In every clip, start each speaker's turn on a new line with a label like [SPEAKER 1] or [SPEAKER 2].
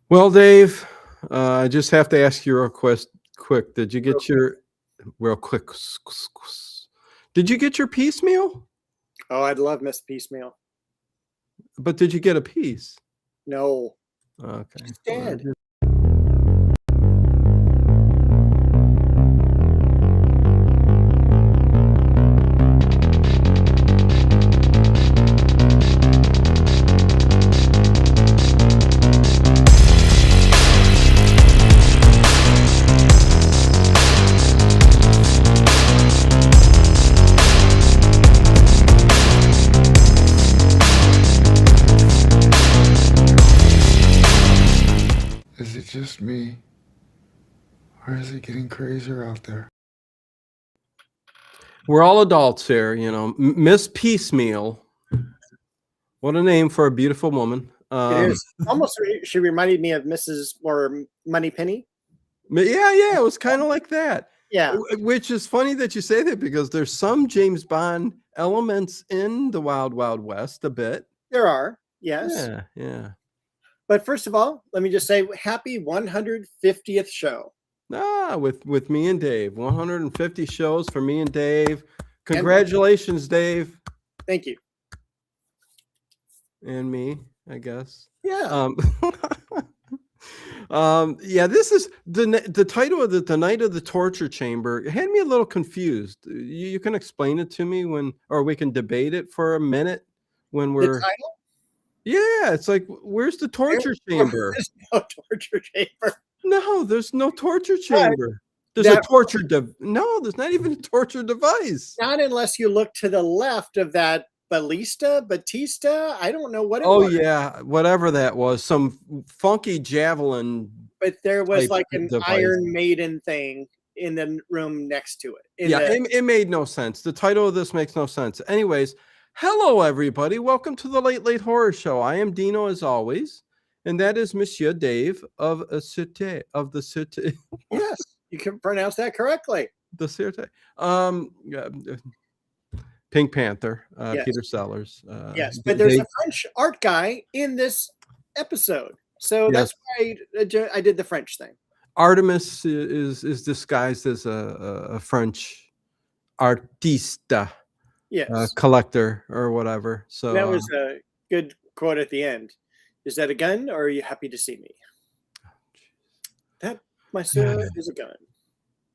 [SPEAKER 1] Well, Dave, I just have to ask you real quick. Did you
[SPEAKER 2] Real
[SPEAKER 1] get your real quick? Did you get your piecemeal?
[SPEAKER 2] Oh, I'd love Miss Piecemeal.
[SPEAKER 1] But did you get a piece?
[SPEAKER 2] No,
[SPEAKER 1] Okay.
[SPEAKER 2] she's
[SPEAKER 1] Well,
[SPEAKER 2] dead.
[SPEAKER 3] Is it just me? Or is it getting crazier out there?
[SPEAKER 1] we're all adults here, Miss Piecemeal. What a name for a beautiful woman.
[SPEAKER 2] It is almost. She reminded me of Mrs. or Moneypenny.
[SPEAKER 1] Yeah, it was kind of like that.
[SPEAKER 2] Yeah,
[SPEAKER 1] Which is funny that you say that because there's some James Bond elements in the Wild Wild West a bit.
[SPEAKER 2] there are. Yes,
[SPEAKER 1] Yeah.
[SPEAKER 2] but first of all, let me just say happy 150th show.
[SPEAKER 1] With me and Dave. 150 shows for me and Dave.
[SPEAKER 2] And
[SPEAKER 1] Congratulations, Dave.
[SPEAKER 2] thank you.
[SPEAKER 1] And me, I guess.
[SPEAKER 2] Yeah,
[SPEAKER 1] Yeah, this is the title of the Night of the Torture Chamber. It had me a little confused. You can explain it to me or we can debate it for a minute when
[SPEAKER 2] the
[SPEAKER 1] we're
[SPEAKER 2] title.
[SPEAKER 1] yeah, it's like where's the torture chamber?
[SPEAKER 2] There's no torture chamber.
[SPEAKER 1] No, there's no torture
[SPEAKER 2] But
[SPEAKER 1] chamber. There's a torture no, there's not even a torture device.
[SPEAKER 2] not unless you look to the left of that Batista. I don't know what it
[SPEAKER 1] Oh
[SPEAKER 2] was.
[SPEAKER 1] yeah, whatever that was, some funky javelin
[SPEAKER 2] But there was
[SPEAKER 1] type
[SPEAKER 2] like an
[SPEAKER 1] device.
[SPEAKER 2] Iron Maiden thing in the room next to it.
[SPEAKER 1] Yeah, it made no sense. The title of this makes no sense. Anyways, hello everybody. Welcome to the Late Horror Show. I am Dino as always, and that is Monsieur Dave of the Cité.
[SPEAKER 2] Yes, you can pronounce that correctly.
[SPEAKER 1] The Cité. Yeah, Pink Panther,
[SPEAKER 2] Yes.
[SPEAKER 1] Peter Sellers.
[SPEAKER 2] Yes, but there's a French art guy in this episode, so
[SPEAKER 1] Yes.
[SPEAKER 2] that's why I did the French thing.
[SPEAKER 1] Artemis is disguised as a French artista,
[SPEAKER 2] Yes,
[SPEAKER 1] collector or whatever. So
[SPEAKER 2] that was a good quote at the end. Is that a gun, or are you happy to see me? That, monsieur, is a gun.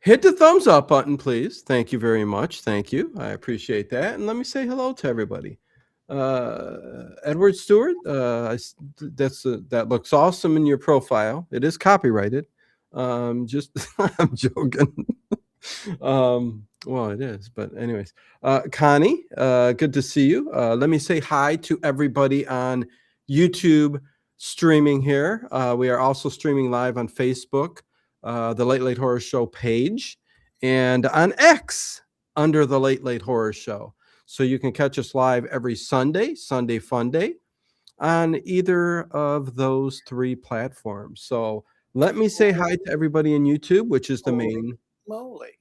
[SPEAKER 1] hit the thumbs up button, please. Thank you very much. Thank you. I appreciate that. And let me say hello to everybody. Edward Stewart, that looks awesome in your profile. It is copyrighted. Just I'm joking. Well, it is, but anyways, Connie, good to see you. Let me say hi to everybody on YouTube streaming here. We are also streaming live on Facebook, the Late Horror Show page, and on X under the Late Horror Show. So you can catch us live every Sunday Fun Day, on either of those three platforms. So let me say hi to everybody in YouTube, which is the main.
[SPEAKER 2] Moly.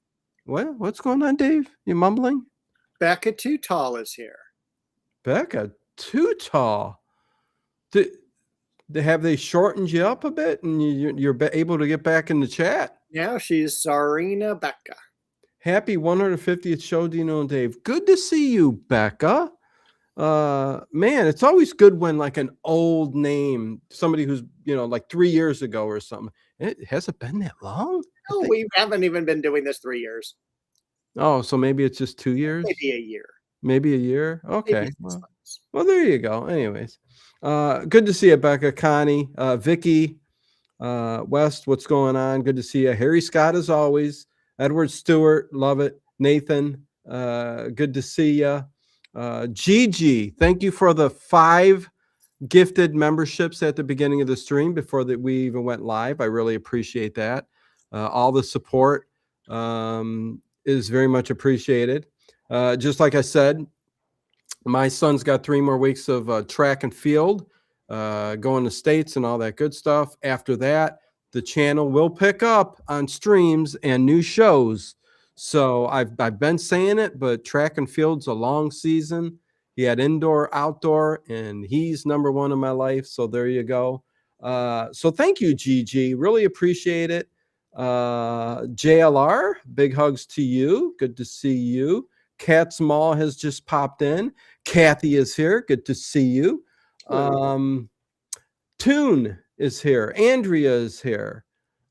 [SPEAKER 1] What's going on, Dave? You mumbling?
[SPEAKER 2] Becca Too Tall is here.
[SPEAKER 1] Becca Too Tall. Have they shortened you up a bit and you're able to get back in the chat?
[SPEAKER 2] Now she's Czarina Becca.
[SPEAKER 1] Happy 150th show, Dino and Dave. Good to see you, Becca. Man, it's always good when like an old name, somebody who's, like 3 years ago or something. Has it been that long?
[SPEAKER 2] No, we haven't even been doing this 3 years.
[SPEAKER 1] Oh, so maybe it's just 2 years?
[SPEAKER 2] Maybe a year.
[SPEAKER 1] Maybe a year? Okay. Well, there you go. Anyways, good to see you, Becca, Connie, Vicky, West, what's going on? Good to see you. Harry Scott, as always. Edward Stewart, love it. Nathan, good to see you. Gigi, thank you for the 5 gifted memberships at the beginning of the stream before that we even went live. I really appreciate that. All the support is very much appreciated. Just like I said, my son's got 3 more weeks of track and field, going to states and all that good stuff. After that, the channel will pick up on streams and new shows. So I've been saying it, but track and field's a long season. He had indoor, outdoor, and he's number 1 in my life. So there you go. So thank you, Gigi. Really appreciate it. JLR, big hugs to you. Good to see you. Cat's Mall has just popped in. Kathy is here. Good to see you. Toon is here. Andrea is here.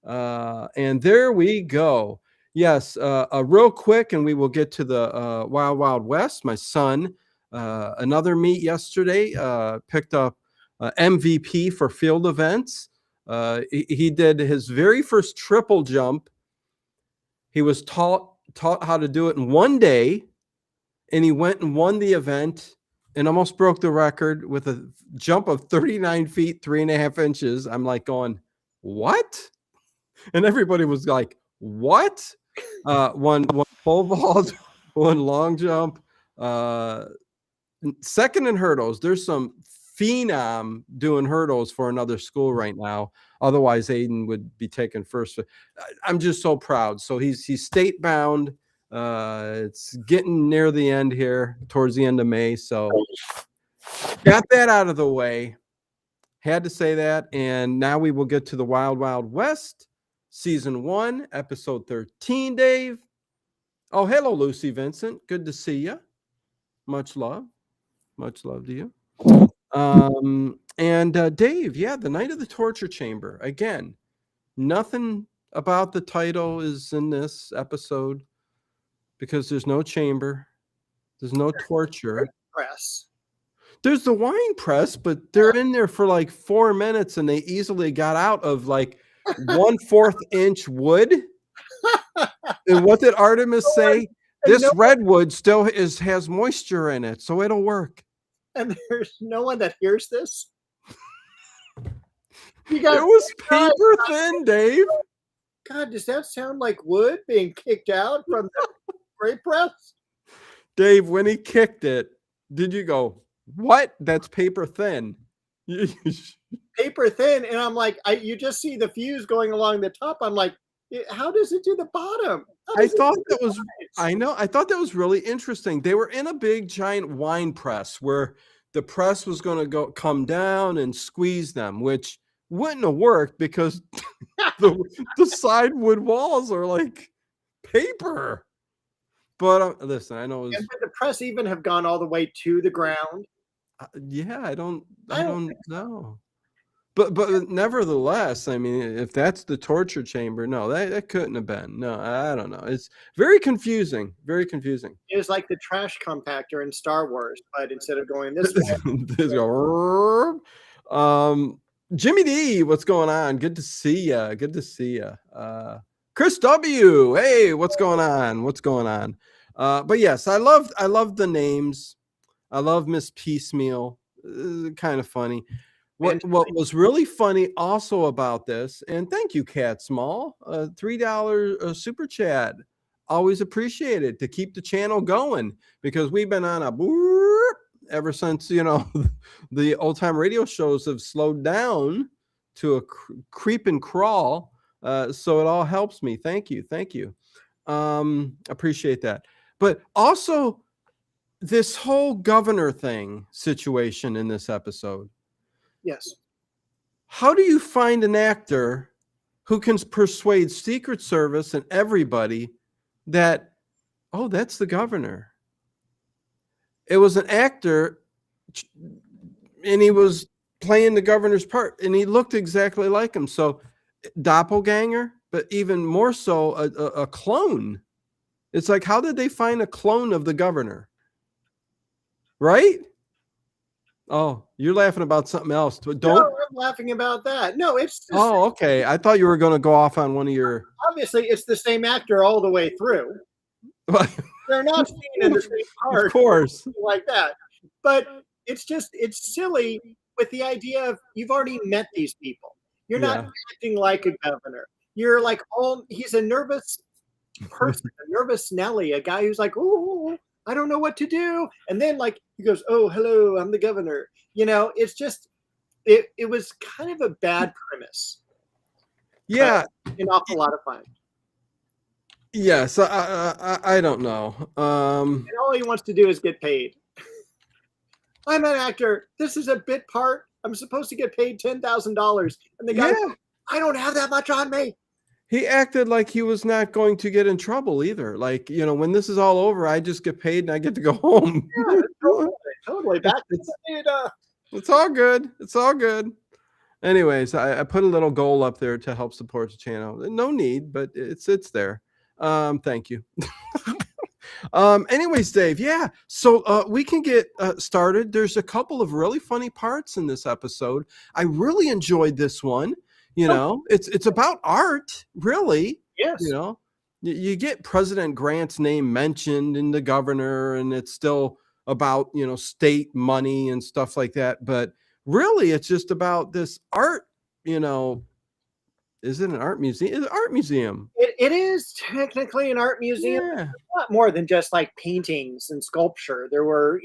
[SPEAKER 1] And there we go. Yes, real quick, and we will get to the Wild Wild West. My son, another meet yesterday, picked up MVP for field events. He did his very first triple jump. He was taught how to do it in one day, and he went and won the event and almost broke the record with a jump of 39 feet, 3.5 inches. I'm like going, what? And everybody was like, what? One pole vault, one long jump, second in hurdles. There's some phenom doing hurdles for another school right now. Otherwise, Aiden would be taken first. I'm just so proud. So he's state bound. It's getting near the end here, towards the end of May. So got that out of the way. Had to say that. And now we will get to the Wild Wild West, season 1, episode 13, Dave. Oh, hello, Lucy Vincent. Good to see you. Much love. Much love to you. And Dave, yeah, the Night of the Torture Chamber. Again, nothing about the title is in this episode because there's no chamber. There's no torture.
[SPEAKER 2] Press.
[SPEAKER 1] There's the wine press, but they're in there for like 4 minutes and they easily got out of like 1/4 inch wood. And what did Artemis say? This redwood still has moisture in it, so it'll work.
[SPEAKER 2] And there's no one that hears this.
[SPEAKER 1] It was paper thin, Dave.
[SPEAKER 2] God, does that sound like wood being kicked out from the grape press?
[SPEAKER 1] Dave, when he kicked it, did you go, what? That's paper thin.
[SPEAKER 2] Paper thin. And I'm like, you just see the fuse going along the top. I'm like, how does it do the bottom?
[SPEAKER 1] I thought that was really interesting. They were in a big giant wine press where the press was going to come down and squeeze them, which wouldn't have worked because the side wood walls are like paper. But listen, I know.
[SPEAKER 2] Would the press even have gone all the way to the ground?
[SPEAKER 1] Yeah, I don't know. But nevertheless, I mean, if that's the torture chamber, no, that couldn't have been. No, I don't know. It's very confusing. Very confusing.
[SPEAKER 2] It was like the trash compactor in Star Wars, but instead of going this way,
[SPEAKER 1] Jimmy D, what's going on? Good to see you. Good to see you. Chris W, hey, what's going on? What's going on? But yes, I love the names. I love Miss Piecemeal. Kind of funny. What was really funny also about this, and thank you, Cat Small, $3 super chat. Always appreciated to keep the channel going because we've been on a boop ever since, the old time radio shows have slowed down to a creep and crawl. So it all helps me. Thank you. Thank you. Appreciate that. But also this whole governor thing situation in this episode.
[SPEAKER 2] Yes.
[SPEAKER 1] How do you find an actor who can persuade Secret Service and everybody that, oh, that's the governor? It was an actor and he was playing the governor's part and he looked exactly like him. So doppelganger, but even more so a clone. It's like, how did they find a clone of the governor? Right? Oh, you're laughing about something else. Don't.
[SPEAKER 2] No, I'm laughing about that. No, it's.
[SPEAKER 1] Okay. I thought you were going to go off on one of your.
[SPEAKER 2] Obviously, it's the same actor all the way through. They're not seen in the same part,
[SPEAKER 1] of course,
[SPEAKER 2] like that. But it's silly with the idea of you've already met these people. You're not acting like a governor. You're like, he's a nervous person, a nervous Nelly, a guy who's like, ooh, I don't know what to do. And then like he goes, oh, hello, I'm the governor. It's just, it was kind of a bad premise.
[SPEAKER 1] Yeah.
[SPEAKER 2] An awful lot of fun.
[SPEAKER 1] Yes. I don't know.
[SPEAKER 2] And all he wants to do is get paid. I'm an actor. This is a bit part I'm supposed to get paid $10,000. And the guy goes, I don't have that much on me.
[SPEAKER 1] He acted like he was not going to get in trouble either. Like, when this is all over, I just get paid and I get to go home.
[SPEAKER 2] Yeah, totally. Back
[SPEAKER 1] it's all good. It's all good. Anyways, I put a little goal up there to help support the channel. No need, but it's there. Thank you. Anyways, Dave, yeah. So we can get started. There's a couple of really funny parts in this episode. I really enjoyed this one. It's about art, really.
[SPEAKER 2] Yes.
[SPEAKER 1] You get President Grant's name mentioned in the governor, and it's still about, state money and stuff like that. But really, it's just about this art, is it an art museum? It's an art museum.
[SPEAKER 2] It is technically an art museum.
[SPEAKER 1] Yeah.
[SPEAKER 2] A lot more than just like paintings and sculpture. There were,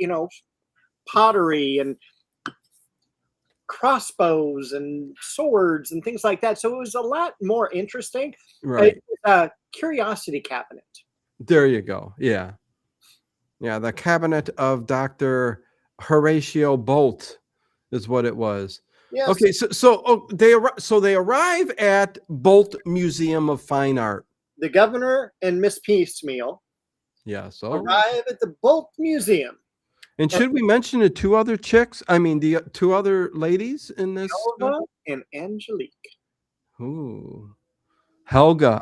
[SPEAKER 2] pottery and crossbows and swords and things like that. So it was a lot more interesting.
[SPEAKER 1] Right.
[SPEAKER 2] It was a curiosity cabinet.
[SPEAKER 1] There you go. Yeah. Yeah. The cabinet of Dr. Horatio Bolt is what it was.
[SPEAKER 2] Yes.
[SPEAKER 1] Okay. So they arrive at Bolt Museum of Fine Art.
[SPEAKER 2] The governor and Miss Piecemeal arrive at the Bolt Museum.
[SPEAKER 1] And should we mention the two other chicks? I mean, the two other ladies in this?
[SPEAKER 2] Helga and Angelique.
[SPEAKER 1] Ooh. Helga.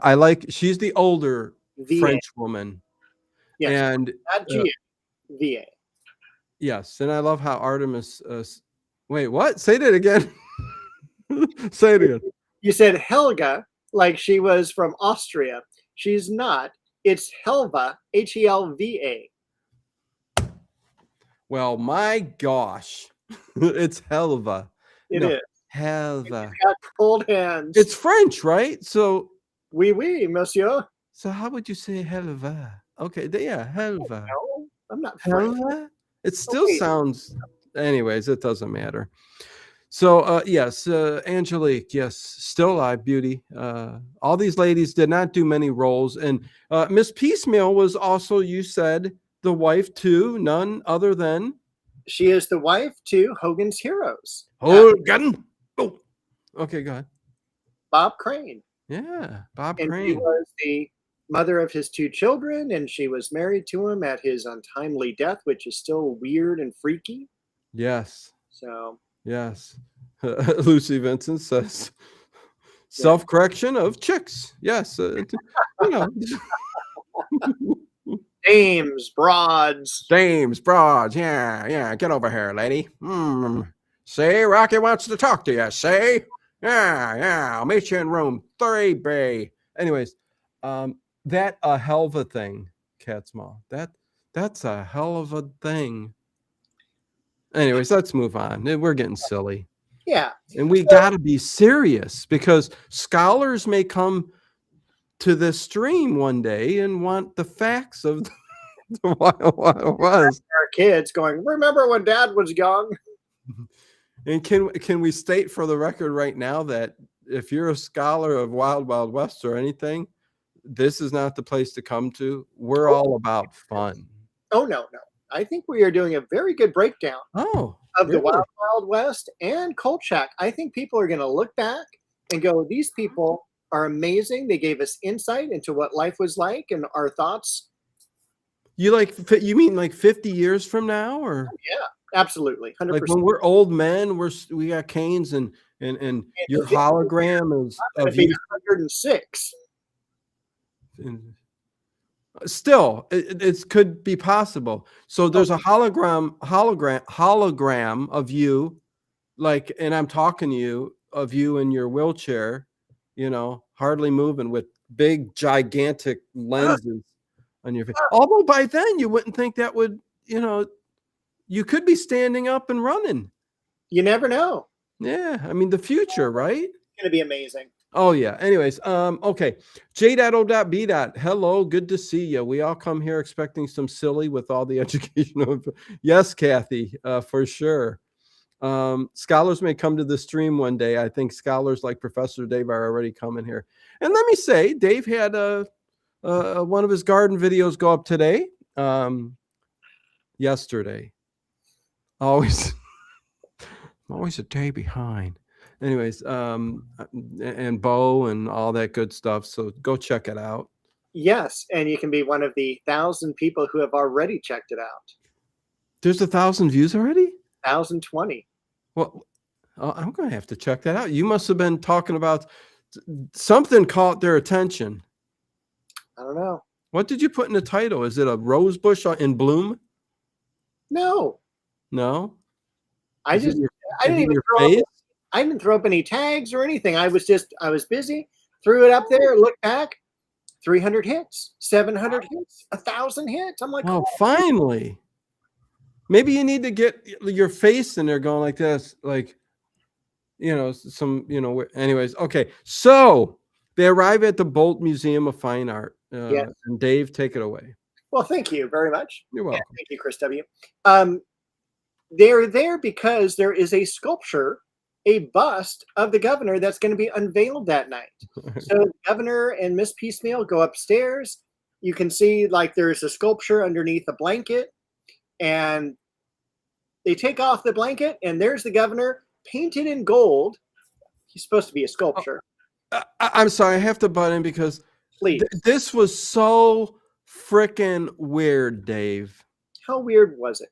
[SPEAKER 1] She's the older French woman.
[SPEAKER 2] Yes.
[SPEAKER 1] And
[SPEAKER 2] VA.
[SPEAKER 1] Yes. And I love how Artemis. Wait, what? Say that again. Say it again.
[SPEAKER 2] You said Helga like she was from Austria. She's not. It's Helva, Helva.
[SPEAKER 1] Well, my gosh, it's Helva.
[SPEAKER 2] It is.
[SPEAKER 1] Helva.
[SPEAKER 2] Got cold hands.
[SPEAKER 1] It's French, right? So,
[SPEAKER 2] oui, monsieur.
[SPEAKER 1] So how would you say Helva? Okay, yeah, Helva.
[SPEAKER 2] No, I'm not French.
[SPEAKER 1] Helva? It still sounds. Anyways, it doesn't matter. So, yes, Angelique, yes, still alive, beauty. All these ladies did not do many roles, and Miss Piecemeal was also, you said, the wife to none other than.
[SPEAKER 2] She is the wife to Hogan's Heroes.
[SPEAKER 1] Hogan. Oh, okay, go ahead.
[SPEAKER 2] Bob Crane.
[SPEAKER 1] Yeah, Bob
[SPEAKER 2] Crane.
[SPEAKER 1] And
[SPEAKER 2] she was the mother of his two children, and she was married to him at his untimely death, which is still weird and freaky.
[SPEAKER 1] Yes.
[SPEAKER 2] So.
[SPEAKER 1] Yes. Lucy Vincent says, self-correction of chicks. Yes.
[SPEAKER 2] Dames, broads.
[SPEAKER 1] Yeah. Get over here, lady. See, Rocky wants to talk to you. See? Yeah. I'll meet you in room 3B. Anyways, that a hell of a thing, Catsmaw. That's a hell of a thing. Anyways, let's move on. We're getting silly.
[SPEAKER 2] Yeah.
[SPEAKER 1] And we got to be serious because scholars may come to this stream one day and want the facts of what it was.
[SPEAKER 2] Our kids going, remember when Dad was young?
[SPEAKER 1] And can we state for the record right now that if you're a scholar of Wild Wild West or anything, this is not the place to come to. We're all about fun.
[SPEAKER 2] Oh, no. I think we are doing a very good breakdown of the Wild Wild West and Kolchak. I think people are going to look back and go, these people are amazing. They gave us insight into what life was like and our thoughts.
[SPEAKER 1] You mean like 50 years from now, or?
[SPEAKER 2] Yeah, absolutely. 100%.
[SPEAKER 1] Like when we're old men, we got canes and your hologram is of you.
[SPEAKER 2] 106.
[SPEAKER 1] Still, it could be possible. So there's a hologram of you, like, and I'm talking to you of you in your wheelchair, hardly moving with big gigantic lenses on your face. Although by then you wouldn't think that would, you could be standing up and running.
[SPEAKER 2] You never know.
[SPEAKER 1] Yeah, I mean the future, right?
[SPEAKER 2] It's gonna be amazing.
[SPEAKER 1] Oh yeah. Anyways, okay. J.O.B. Hello, good to see you. We all come here expecting some silly with all the educational. Yes, Kathy, for sure. Scholars may come to the stream one day. I think scholars like Professor Dave are already coming here. And let me say, Dave had one of his garden videos go up today. Yesterday. Always. I'm always a day behind. Anyways, and Bo and all that good stuff. So go check it out.
[SPEAKER 2] Yes, and you can be one of the 1,000 people who have already checked it out.
[SPEAKER 1] There's 1,000 views already?
[SPEAKER 2] 1,020.
[SPEAKER 1] Well, I'm going to have to check that out. You must have been talking about something caught their attention.
[SPEAKER 2] I don't know.
[SPEAKER 1] What did you put in the title? Is it a rose bush in bloom?
[SPEAKER 2] No.
[SPEAKER 1] No.
[SPEAKER 2] I didn't even throw up any tags or anything. I was busy, threw it up there, looked back, 300 hits, 700 hits, 1,000 hits. I'm like,
[SPEAKER 1] oh, finally. Maybe you need to get your face in there going like this, like, anyways. Okay. So they arrive at the Bolt Museum of Fine Art.
[SPEAKER 2] Yes.
[SPEAKER 1] And Dave, take it away.
[SPEAKER 2] Well, thank you very much.
[SPEAKER 1] You're welcome.
[SPEAKER 2] Yeah, thank you, Chris W. They're there because there is a sculpture, a bust of the governor that's going to be unveiled that night. So the governor and Miss Piecemeal go upstairs. You can see like there's a sculpture underneath a blanket, and they take off the blanket, and there's the governor painted in gold. He's supposed to be a sculpture.
[SPEAKER 1] I'm sorry, I have to butt in because this was so freaking weird, Dave.
[SPEAKER 2] How weird was it?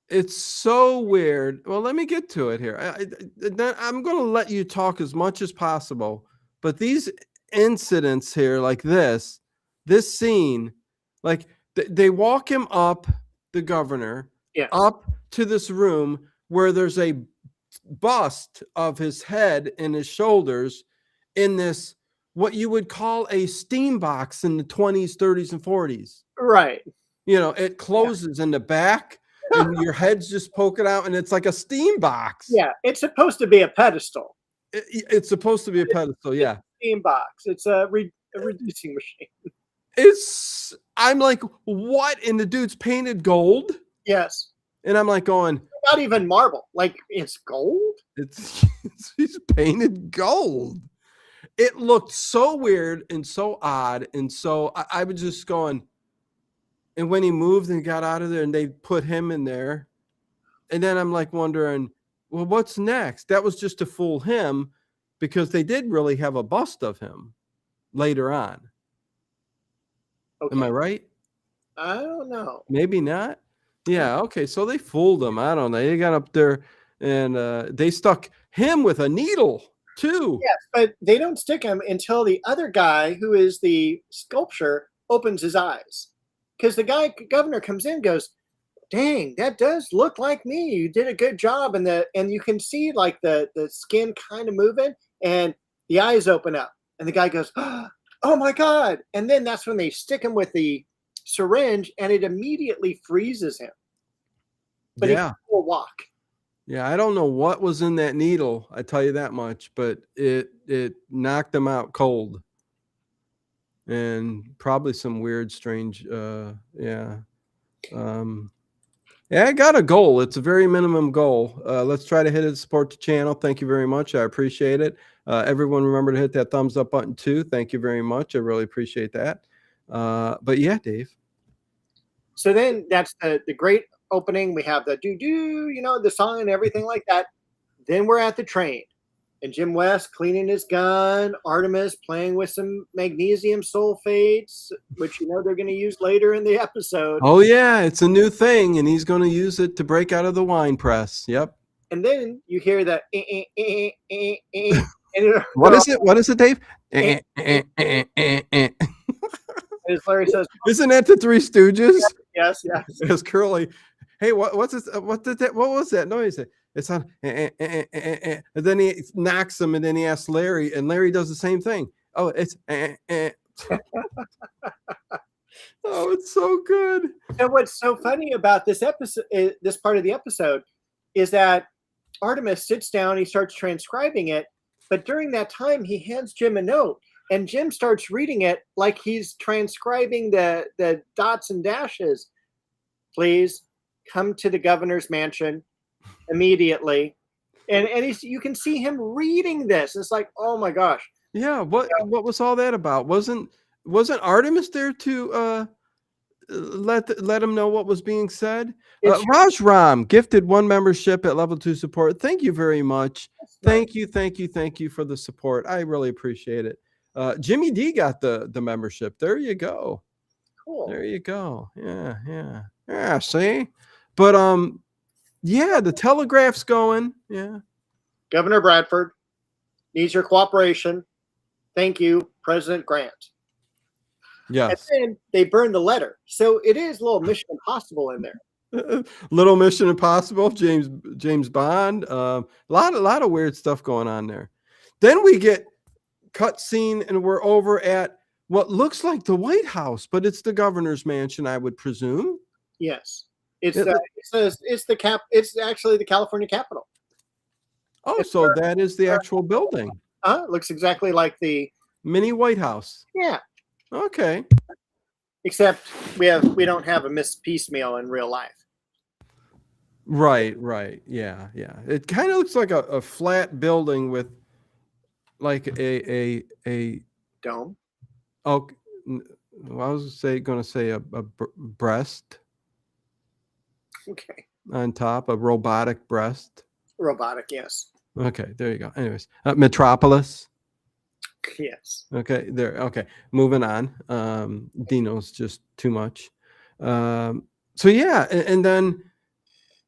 [SPEAKER 1] It's so weird. Well, let me get to it here. I'm going to let you talk as much as possible. But these incidents here, like this scene, like they walk him up, the governor, up to this room where there's a bust of his head and his shoulders in this, what you would call a steam box in the 20s, 30s, and 40s.
[SPEAKER 2] Right.
[SPEAKER 1] It closes in the back. And your head's just poking out, and it's like a steam box.
[SPEAKER 2] Yeah, it's supposed to be a pedestal.
[SPEAKER 1] It's supposed to be a pedestal, yeah.
[SPEAKER 2] Steam box. It's a reducing machine.
[SPEAKER 1] I'm like, what? And the dude's painted gold?
[SPEAKER 2] Yes.
[SPEAKER 1] And I'm like going,
[SPEAKER 2] not even marble. Like, it's gold?
[SPEAKER 1] He's painted gold. It looked so weird and so odd. And so I was just going, and when he moved and got out of there and they put him in there, and then I'm like wondering, well, what's next? That was just to fool him because they did really have a bust of him later on. Okay. Am I right?
[SPEAKER 2] I don't know.
[SPEAKER 1] Maybe not. Yeah. Okay. So they fooled him. I don't know. They got up there and they stuck him with a needle too.
[SPEAKER 2] Yes, but they don't stick him until the other guy who is the sculpture opens his eyes. Because the governor comes in and goes, dang, that does look like me. You did a good job. And you can see like the skin kind of moving and the eyes open up. And the guy goes, oh my God. And then that's when they stick him with the syringe and it immediately freezes him. But he can still walk.
[SPEAKER 1] Yeah, I don't know what was in that needle, I tell you that much, but it knocked him out cold. And probably some weird, strange, I got a goal. It's a very minimum goal. Let's try to hit it, support the channel. Thank you very much. I appreciate it. Everyone remember to hit that thumbs up button too. Thank you very much. I really appreciate that. But yeah, Dave.
[SPEAKER 2] So then that's the great opening. We have the do-do, the song and everything like that. Then we're at the train. And Jim West cleaning his gun, Artemis playing with some magnesium sulfates, which they're going to use later in the episode.
[SPEAKER 1] Oh yeah, it's a new thing, and he's going to use it to break out of the wine press. Yep.
[SPEAKER 2] And then you hear that.
[SPEAKER 1] What is it? What is it, Dave?
[SPEAKER 2] As Larry says,
[SPEAKER 1] isn't that the Three Stooges?
[SPEAKER 2] Yes.
[SPEAKER 1] It's Curly. Hey, what's this? What was that noise? It's on, and then he knocks him, and then he asks Larry, and Larry does the same thing. Oh, it's oh, it's so good.
[SPEAKER 2] And what's so funny about this episode, this part of the episode, is that Artemis sits down, he starts transcribing it, but during that time, he hands Jim a note, and Jim starts reading it like he's transcribing the dots and dashes. Please come to the governor's mansion immediately, and you can see him reading this. It's like, oh my gosh.
[SPEAKER 1] Yeah, what was all that about? Wasn't Artemis there to let them know what was being said.
[SPEAKER 2] It's
[SPEAKER 1] Raj Ram gifted 1 membership at level 2 support. Thank you very much. Thank you for the support. I really appreciate it. Jimmy D got the membership. There you go.
[SPEAKER 2] cool.
[SPEAKER 1] There you go. Yeah. See, but yeah, the telegraph's going. Yeah.
[SPEAKER 2] Governor Bradford needs your cooperation. Thank you, President Grant.
[SPEAKER 1] Yes.
[SPEAKER 2] And then they burned the letter, so it is a little Mission Impossible in there.
[SPEAKER 1] Little Mission Impossible, James Bond. A lot of weird stuff going on there. Then we get cutscene, and we're over at what looks like the White House, but it's the governor's mansion, I would presume.
[SPEAKER 2] Yes, it's actually the California Capitol.
[SPEAKER 1] Oh, so that is the actual building.
[SPEAKER 2] It looks exactly like the
[SPEAKER 1] mini White House.
[SPEAKER 2] Yeah.
[SPEAKER 1] Okay.
[SPEAKER 2] Except we don't have a Miss Piecemeal in real life.
[SPEAKER 1] Right. Yeah. It kind of looks like a flat building with like a
[SPEAKER 2] dome.
[SPEAKER 1] Oh, well, I was going to say a breast.
[SPEAKER 2] Okay.
[SPEAKER 1] On top, a robotic breast.
[SPEAKER 2] Robotic, yes.
[SPEAKER 1] Okay, there you go. Anyways, Metropolis.
[SPEAKER 2] Yes.
[SPEAKER 1] Okay, there. Okay, moving on. Dino's just too much. So yeah, and then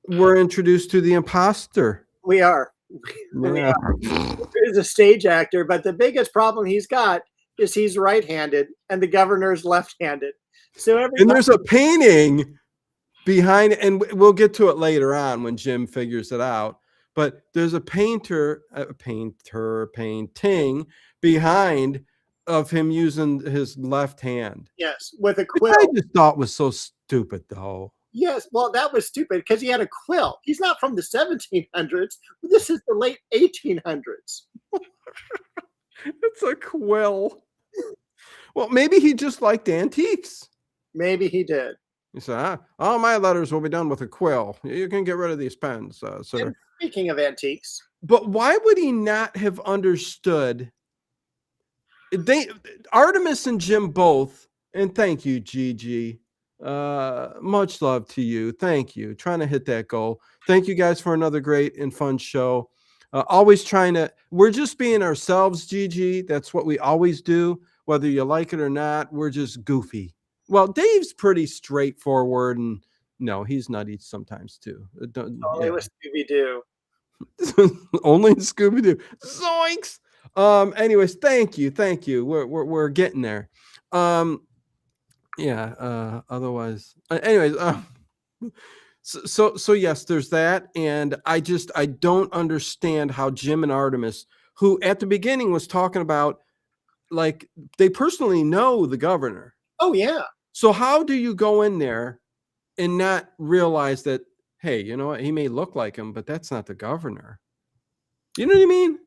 [SPEAKER 1] we're introduced to the imposter.
[SPEAKER 2] We are.
[SPEAKER 1] Yeah.
[SPEAKER 2] He's a stage actor, but the biggest problem he's got is he's right-handed and the governor's left-handed. So
[SPEAKER 1] and there's a painting behind, and we'll get to it later on when Jim figures it out. But there's a painting behind of him using his left hand.
[SPEAKER 2] Yes, with a quill.
[SPEAKER 1] Which I just thought was so stupid, though.
[SPEAKER 2] Yes, well, that was stupid because he had a quill. He's not from the 1700s. This is the late 1800s.
[SPEAKER 1] It's a quill. Well, maybe he just liked antiques.
[SPEAKER 2] Maybe he did.
[SPEAKER 1] He said, all my letters will be done with a quill. You can get rid of these pens, sir.
[SPEAKER 2] And speaking of antiques.
[SPEAKER 1] But why would he not have understood? Artemis and Jim both, and thank you, Gigi. Much love to you. Thank you. Trying to hit that goal. Thank you guys for another great and fun show. Always we're just being ourselves, Gigi. That's what we always do. Whether you like it or not, we're just goofy. Well, Dave's pretty straightforward, and no, he's nutty sometimes too.
[SPEAKER 2] Only with Scooby-Doo.
[SPEAKER 1] Only Scooby-Doo. Zoinks! Anyways, thank you. We're getting there. Otherwise, anyways, so yes, there's that, and I don't understand how Jim and Artemis, who at the beginning was talking about, like, they personally know the governor.
[SPEAKER 2] Oh yeah.
[SPEAKER 1] So how do you go in there and not realize that, hey, you know what, he may look like him, but that's not the governor. You know what I mean?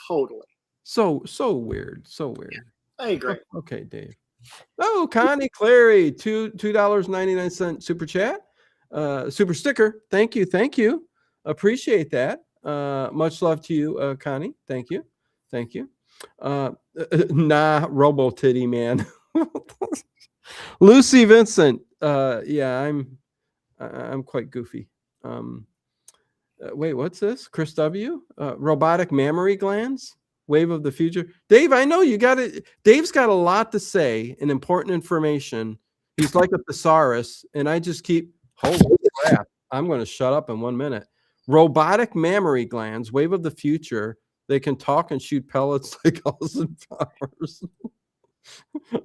[SPEAKER 2] Totally.
[SPEAKER 1] So weird.
[SPEAKER 2] I agree.
[SPEAKER 1] Okay, Dave. Oh, Connie Clary, $2.99 super chat, super sticker. Thank you. Appreciate that. Much love to you, Connie. Thank you. Nah, Robo Titty man. Lucy Vincent. Yeah, I'm quite goofy. Wait, what's this? Chris W. Robotic mammary glands. Wave of the future. Dave, I know you got it. Dave's got a lot to say and important information. He's like a thesaurus, and I just keep, holy crap, I'm going to shut up in 1 minute. Robotic mammary glands, wave of the future. They can talk and shoot pellets like Austin Powers.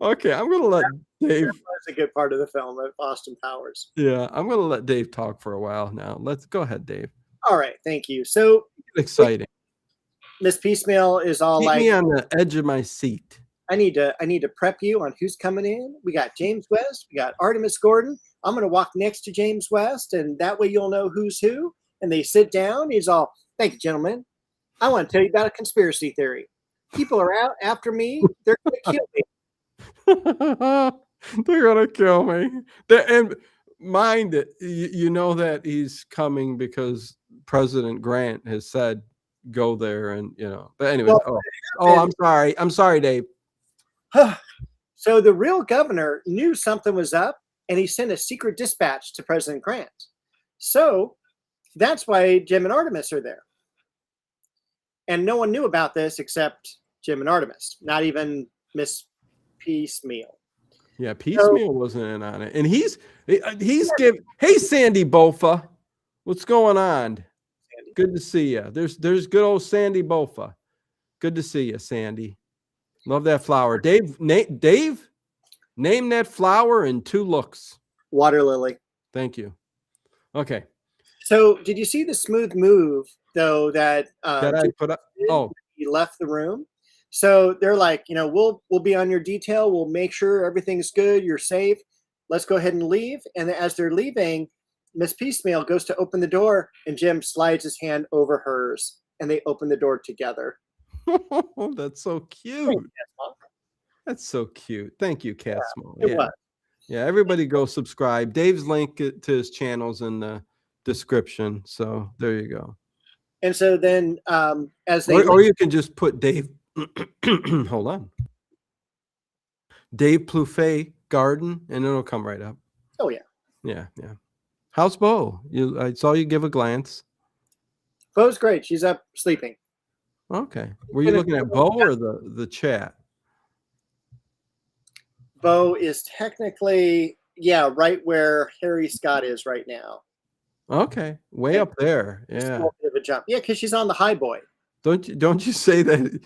[SPEAKER 1] Okay, I'm going to let Dave.
[SPEAKER 2] That's a good part of the film, Austin Powers.
[SPEAKER 1] Yeah, I'm going to let Dave talk for a while now. Let's go ahead, Dave.
[SPEAKER 2] All right, thank you. So
[SPEAKER 1] exciting.
[SPEAKER 2] Miss Piecemeal is all
[SPEAKER 1] Keep me on the edge of my seat.
[SPEAKER 2] I need to prep you on who's coming in. We got James West. We got Artemis Gordon. I'm going to walk next to James West, and that way you'll know who's who. And they sit down. He's all, thank you, gentlemen. I want to tell you about a conspiracy theory. People are out after me. They're going to kill me.
[SPEAKER 1] They're going to kill me. And mind it, you know that he's coming because President Grant has said, go there, and but anyway. I'm sorry, Dave.
[SPEAKER 2] So the real governor knew something was up, and he sent a secret dispatch to President Grant. So that's why Jim and Artemis are there. And no one knew about this except Jim and Artemis, not even Miss Piecemeal.
[SPEAKER 1] Yeah, Piecemeal wasn't in on it. And he's giving, hey, Sandy Bofa, what's going on?
[SPEAKER 2] Sandy.
[SPEAKER 1] Good to see you. There's good old Sandy Bofa. Good to see you, Sandy. Love that flower. Dave, name that flower in 2 looks.
[SPEAKER 2] Water lily.
[SPEAKER 1] Thank you. Okay.
[SPEAKER 2] So did you see the smooth move, though, that
[SPEAKER 1] I put up? Oh.
[SPEAKER 2] He left the room. So they're like, we'll be on your detail. We'll make sure everything's good. You're safe. Let's go ahead and leave. And as they're leaving, Miss Piecemeal goes to open the door, and Jim slides his hand over hers, and they open the door together.
[SPEAKER 1] That's so cute. That's so cute. Thank you, Cat Small. Yeah, everybody go subscribe. Dave's link to his channel's in the description. So there you go.
[SPEAKER 2] And so then as they
[SPEAKER 1] or you can just put Dave hold on. Dave Plouffe Garden, and it'll come right up.
[SPEAKER 2] Oh yeah.
[SPEAKER 1] Yeah. How's Bo? I saw you give a glance.
[SPEAKER 2] Bo's great. She's up sleeping.
[SPEAKER 1] Okay. Were you looking at Bo or the chat?
[SPEAKER 2] Bo is technically, right where Harry Scott is right now.
[SPEAKER 1] Okay, way up there. Yeah,
[SPEAKER 2] a bit of a jump. Yeah, because she's on the high boy.
[SPEAKER 1] Don't you say that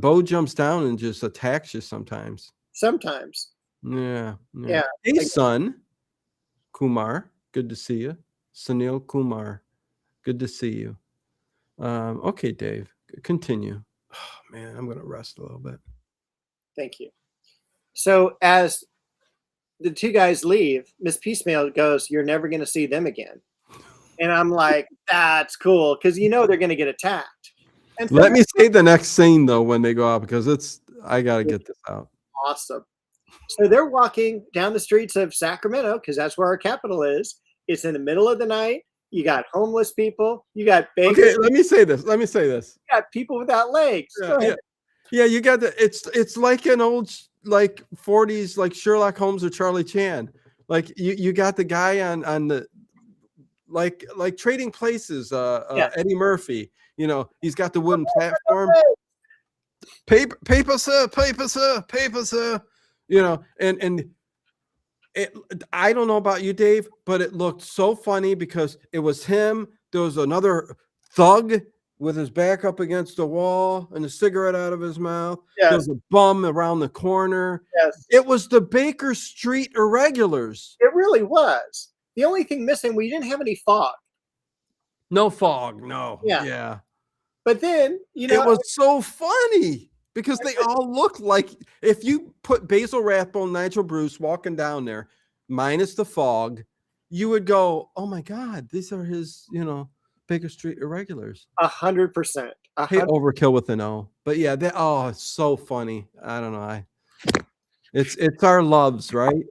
[SPEAKER 1] Bo jumps down and just attacks you sometimes?
[SPEAKER 2] Sometimes.
[SPEAKER 1] Yeah. Hey, son, Kumar, good to see you. Sunil Kumar, good to see you. Okay, Dave, continue. Oh man, I'm gonna rest a little bit.
[SPEAKER 2] Thank you. So as the 2 guys leave, Miss Piecemeal goes, "You're never going to see them again." And I'm like, that's cool, because they're going to get attacked. And so
[SPEAKER 1] let me say the next scene though when they go out, because I got to get this out.
[SPEAKER 2] Awesome. So they're walking down the streets of Sacramento, because that's where our capital is. It's in the middle of the night. You got homeless people. You got bakers.
[SPEAKER 1] Okay, let me say this.
[SPEAKER 2] You got people without legs.
[SPEAKER 1] Yeah, you got it's like an old 40s like Sherlock Holmes or Charlie Chan. Like you got the guy on the like Trading Places, Eddie Murphy. He's got the wooden platform. Paper, sir. And I don't know about you, Dave, but it looked so funny because it was him. There was another thug with his back up against the wall and a cigarette out of his mouth.
[SPEAKER 2] Yes.
[SPEAKER 1] There was a bum around the corner.
[SPEAKER 2] Yes.
[SPEAKER 1] It was the Baker Street Irregulars.
[SPEAKER 2] It really was. The only thing missing, we didn't have any fog.
[SPEAKER 1] No fog, no. Yeah.
[SPEAKER 2] But then,
[SPEAKER 1] it was so funny because they all look like, if you put Basil Rathbone, Nigel Bruce walking down there, minus the fog, you would go, oh my God, these are his, Baker Street Irregulars.
[SPEAKER 2] 100%.
[SPEAKER 1] Hate overkill with an O, but yeah, it's so funny. I don't know. It's our loves, right?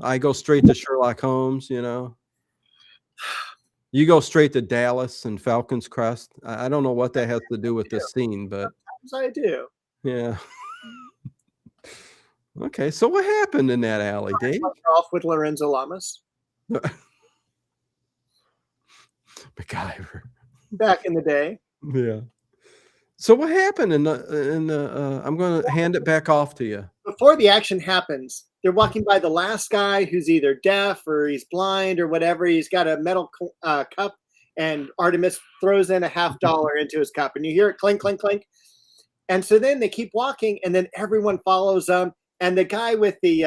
[SPEAKER 1] I go straight to Sherlock Holmes. You go straight to Dallas and Falcon's Crest. I don't know what that has to do with this scene, but
[SPEAKER 2] sometimes I do.
[SPEAKER 1] Yeah. Okay, so what happened in that alley, Dave?
[SPEAKER 2] Off with Lorenzo Lamas.
[SPEAKER 1] MacGyver.
[SPEAKER 2] Back in the day.
[SPEAKER 1] Yeah. So what happened in the I'm going to hand it back off to you.
[SPEAKER 2] Before the action happens, they're walking by the last guy who's either deaf or he's blind or whatever. He's got a metal cup, and Artemis throws in $50 into his cup, and you hear it clink, clink, clink. And so then they keep walking, and then everyone follows them. And the guy with the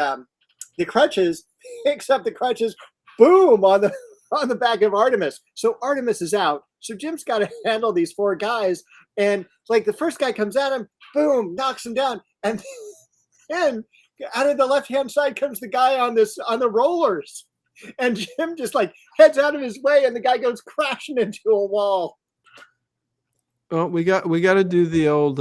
[SPEAKER 2] crutches picks up the crutches, boom, on the back of Artemis. So Artemis is out. So Jim's got to handle these 4 guys. And the first guy comes at him, boom, knocks him down. And then out of the left-hand side comes the guy on the rollers. And Jim just heads out of his way, and the guy goes crashing into a wall.
[SPEAKER 1] Well, we got to do the old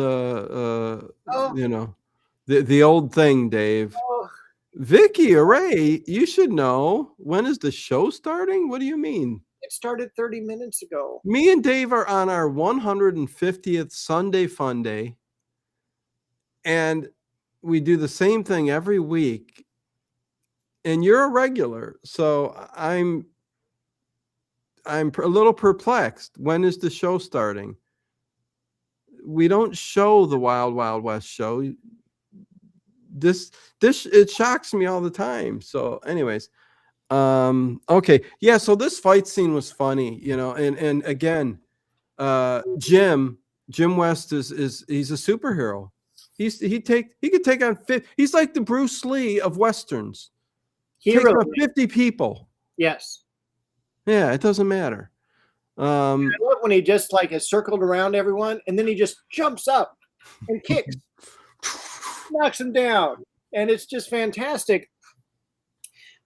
[SPEAKER 1] the old thing, Dave.
[SPEAKER 2] Oh.
[SPEAKER 1] Vicky Array, you should know. When is the show starting? What do you mean?
[SPEAKER 2] It started 30 minutes ago.
[SPEAKER 1] Me and Dave are on our 150th Sunday Fun Day, and we do the same thing every week. and you're a regular, so I'm a little perplexed. When is the show starting? We don't show the Wild Wild West show. This it shocks me all the time. So, anyways, okay, yeah. So this fight scene was funny, and again, Jim West is he's a superhero. He could take on he's like the Bruce Lee of westerns. Take on 50 people.
[SPEAKER 2] Yes.
[SPEAKER 1] Yeah, it doesn't matter.
[SPEAKER 2] I love when he just like has circled around everyone and then he just jumps up and kicks, knocks him down, and it's just fantastic.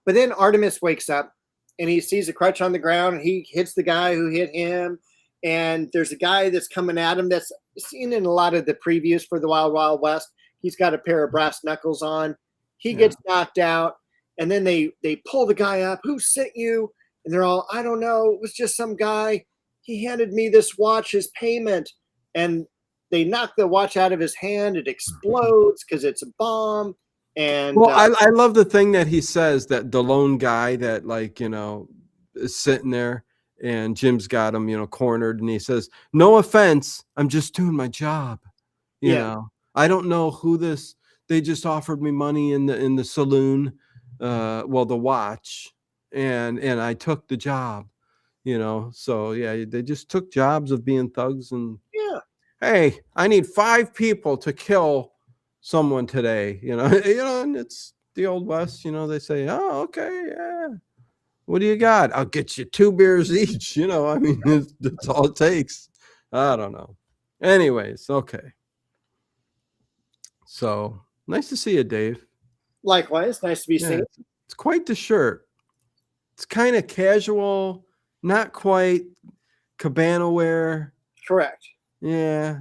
[SPEAKER 2] But then Artemis wakes up and he sees a crutch on the ground and he hits the guy who hit him. And there's a guy that's coming at him that's seen in a lot of the previews for the Wild Wild West. He's got a pair of brass knuckles on. He gets knocked out. And then they pull the guy up. Who sent you? And they're all, I don't know. It was just some guy. He handed me this watch as payment. And they knock the watch out of his hand. It explodes because it's a bomb. And
[SPEAKER 1] well, I love the thing that he says, that the lone guy that is sitting there. And Jim's got him, cornered, and he says, "No offense, I'm just doing my job. You know, I don't know who this. They just offered me money in the saloon, the watch, and I took the job. So yeah, they just took jobs of being thugs. And hey, I need 5 people to kill someone today. And it's the Old West. They say, oh, okay, yeah. What do you got? I'll get you 2 beers each. That's all it takes. I don't know. Anyways, okay. So nice to see you, Dave.
[SPEAKER 2] Likewise, nice to be seen.
[SPEAKER 1] It's quite the shirt. It's kind of casual, not quite cabana wear.
[SPEAKER 2] Correct.
[SPEAKER 1] Yeah.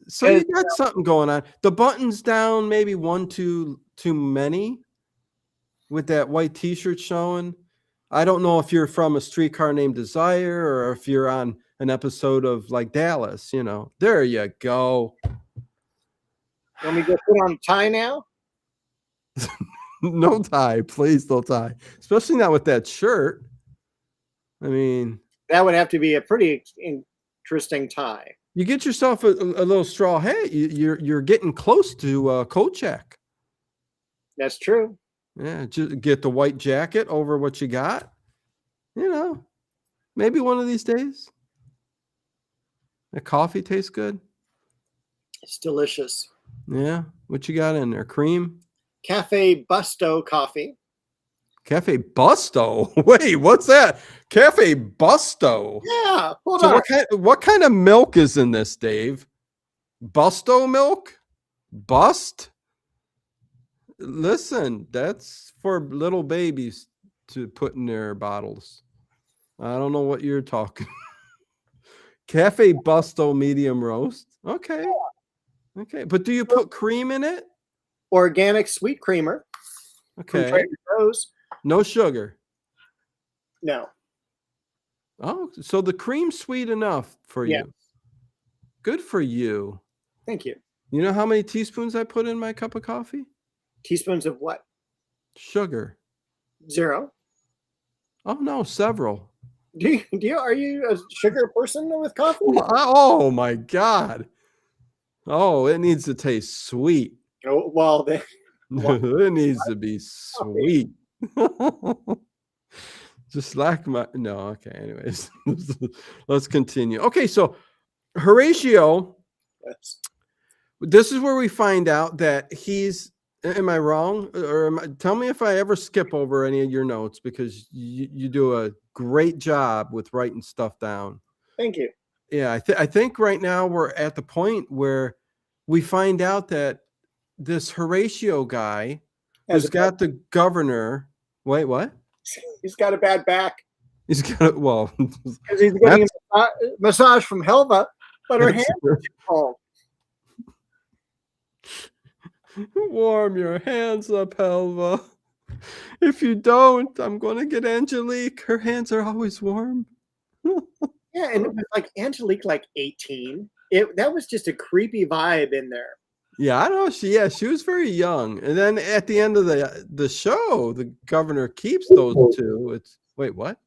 [SPEAKER 1] So you got something going on. The buttons down, maybe one too many, with that white T-shirt showing. I don't know if you're from A Streetcar Named Desire or if you're on an episode of like Dallas, There you go.
[SPEAKER 2] Want me to put on a tie now?
[SPEAKER 1] No tie, please, no tie. Especially not with that shirt. I mean,
[SPEAKER 2] that would have to be a pretty interesting tie.
[SPEAKER 1] You get yourself a little straw hat. You're getting close to Kolchak.
[SPEAKER 2] That's true.
[SPEAKER 1] Yeah, just get the white jacket over what you got. Maybe one of these days. The coffee tastes good.
[SPEAKER 2] It's delicious.
[SPEAKER 1] Yeah. What you got in there? Cream?
[SPEAKER 2] Cafe Busto coffee.
[SPEAKER 1] Cafe Busto? Wait, what's that? Cafe Busto?
[SPEAKER 2] Yeah. Hold on.
[SPEAKER 1] What kind of milk is in this, Dave? Busto milk? Bust? Listen, that's for little babies to put in their bottles. I don't know what you're talking. Cafe Busto medium roast. Okay. Okay. But do you put cream in it?
[SPEAKER 2] Organic sweet creamer.
[SPEAKER 1] Okay. No sugar.
[SPEAKER 2] No.
[SPEAKER 1] Oh, so the cream's sweet enough for you.
[SPEAKER 2] Yes.
[SPEAKER 1] Good for you.
[SPEAKER 2] Thank you.
[SPEAKER 1] You know how many teaspoons I put in my cup of coffee?
[SPEAKER 2] Teaspoons of what?
[SPEAKER 1] Sugar.
[SPEAKER 2] 0.
[SPEAKER 1] Oh no, several.
[SPEAKER 2] Are you a sugar person with coffee?
[SPEAKER 1] Oh my God. Oh, it needs to taste sweet.
[SPEAKER 2] Oh, well, then.
[SPEAKER 1] It needs to be sweet. Just like no, okay. Anyways, let's continue. Okay, so Horatio.
[SPEAKER 2] Yes.
[SPEAKER 1] This is where we find out that he's. Am I wrong? Or tell me if I ever skip over any of your notes, because you do a great job with writing stuff down.
[SPEAKER 2] Thank you.
[SPEAKER 1] Yeah, I think right now we're at the point where we find out that this Horatio guy has got the governor. Wait, what?
[SPEAKER 2] He's got a bad back.
[SPEAKER 1] He's got
[SPEAKER 2] because he's getting a massage from Helva, but her hands are too cold.
[SPEAKER 1] Warm your hands up, Helva. If you don't, I'm going to get Angelique. Her hands are always warm.
[SPEAKER 2] Yeah, and it was like Angelique, like 18. That was just a creepy vibe in there.
[SPEAKER 1] Yeah, I know. She was very young. And then at the end of the show, the governor keeps those two. Wait, what?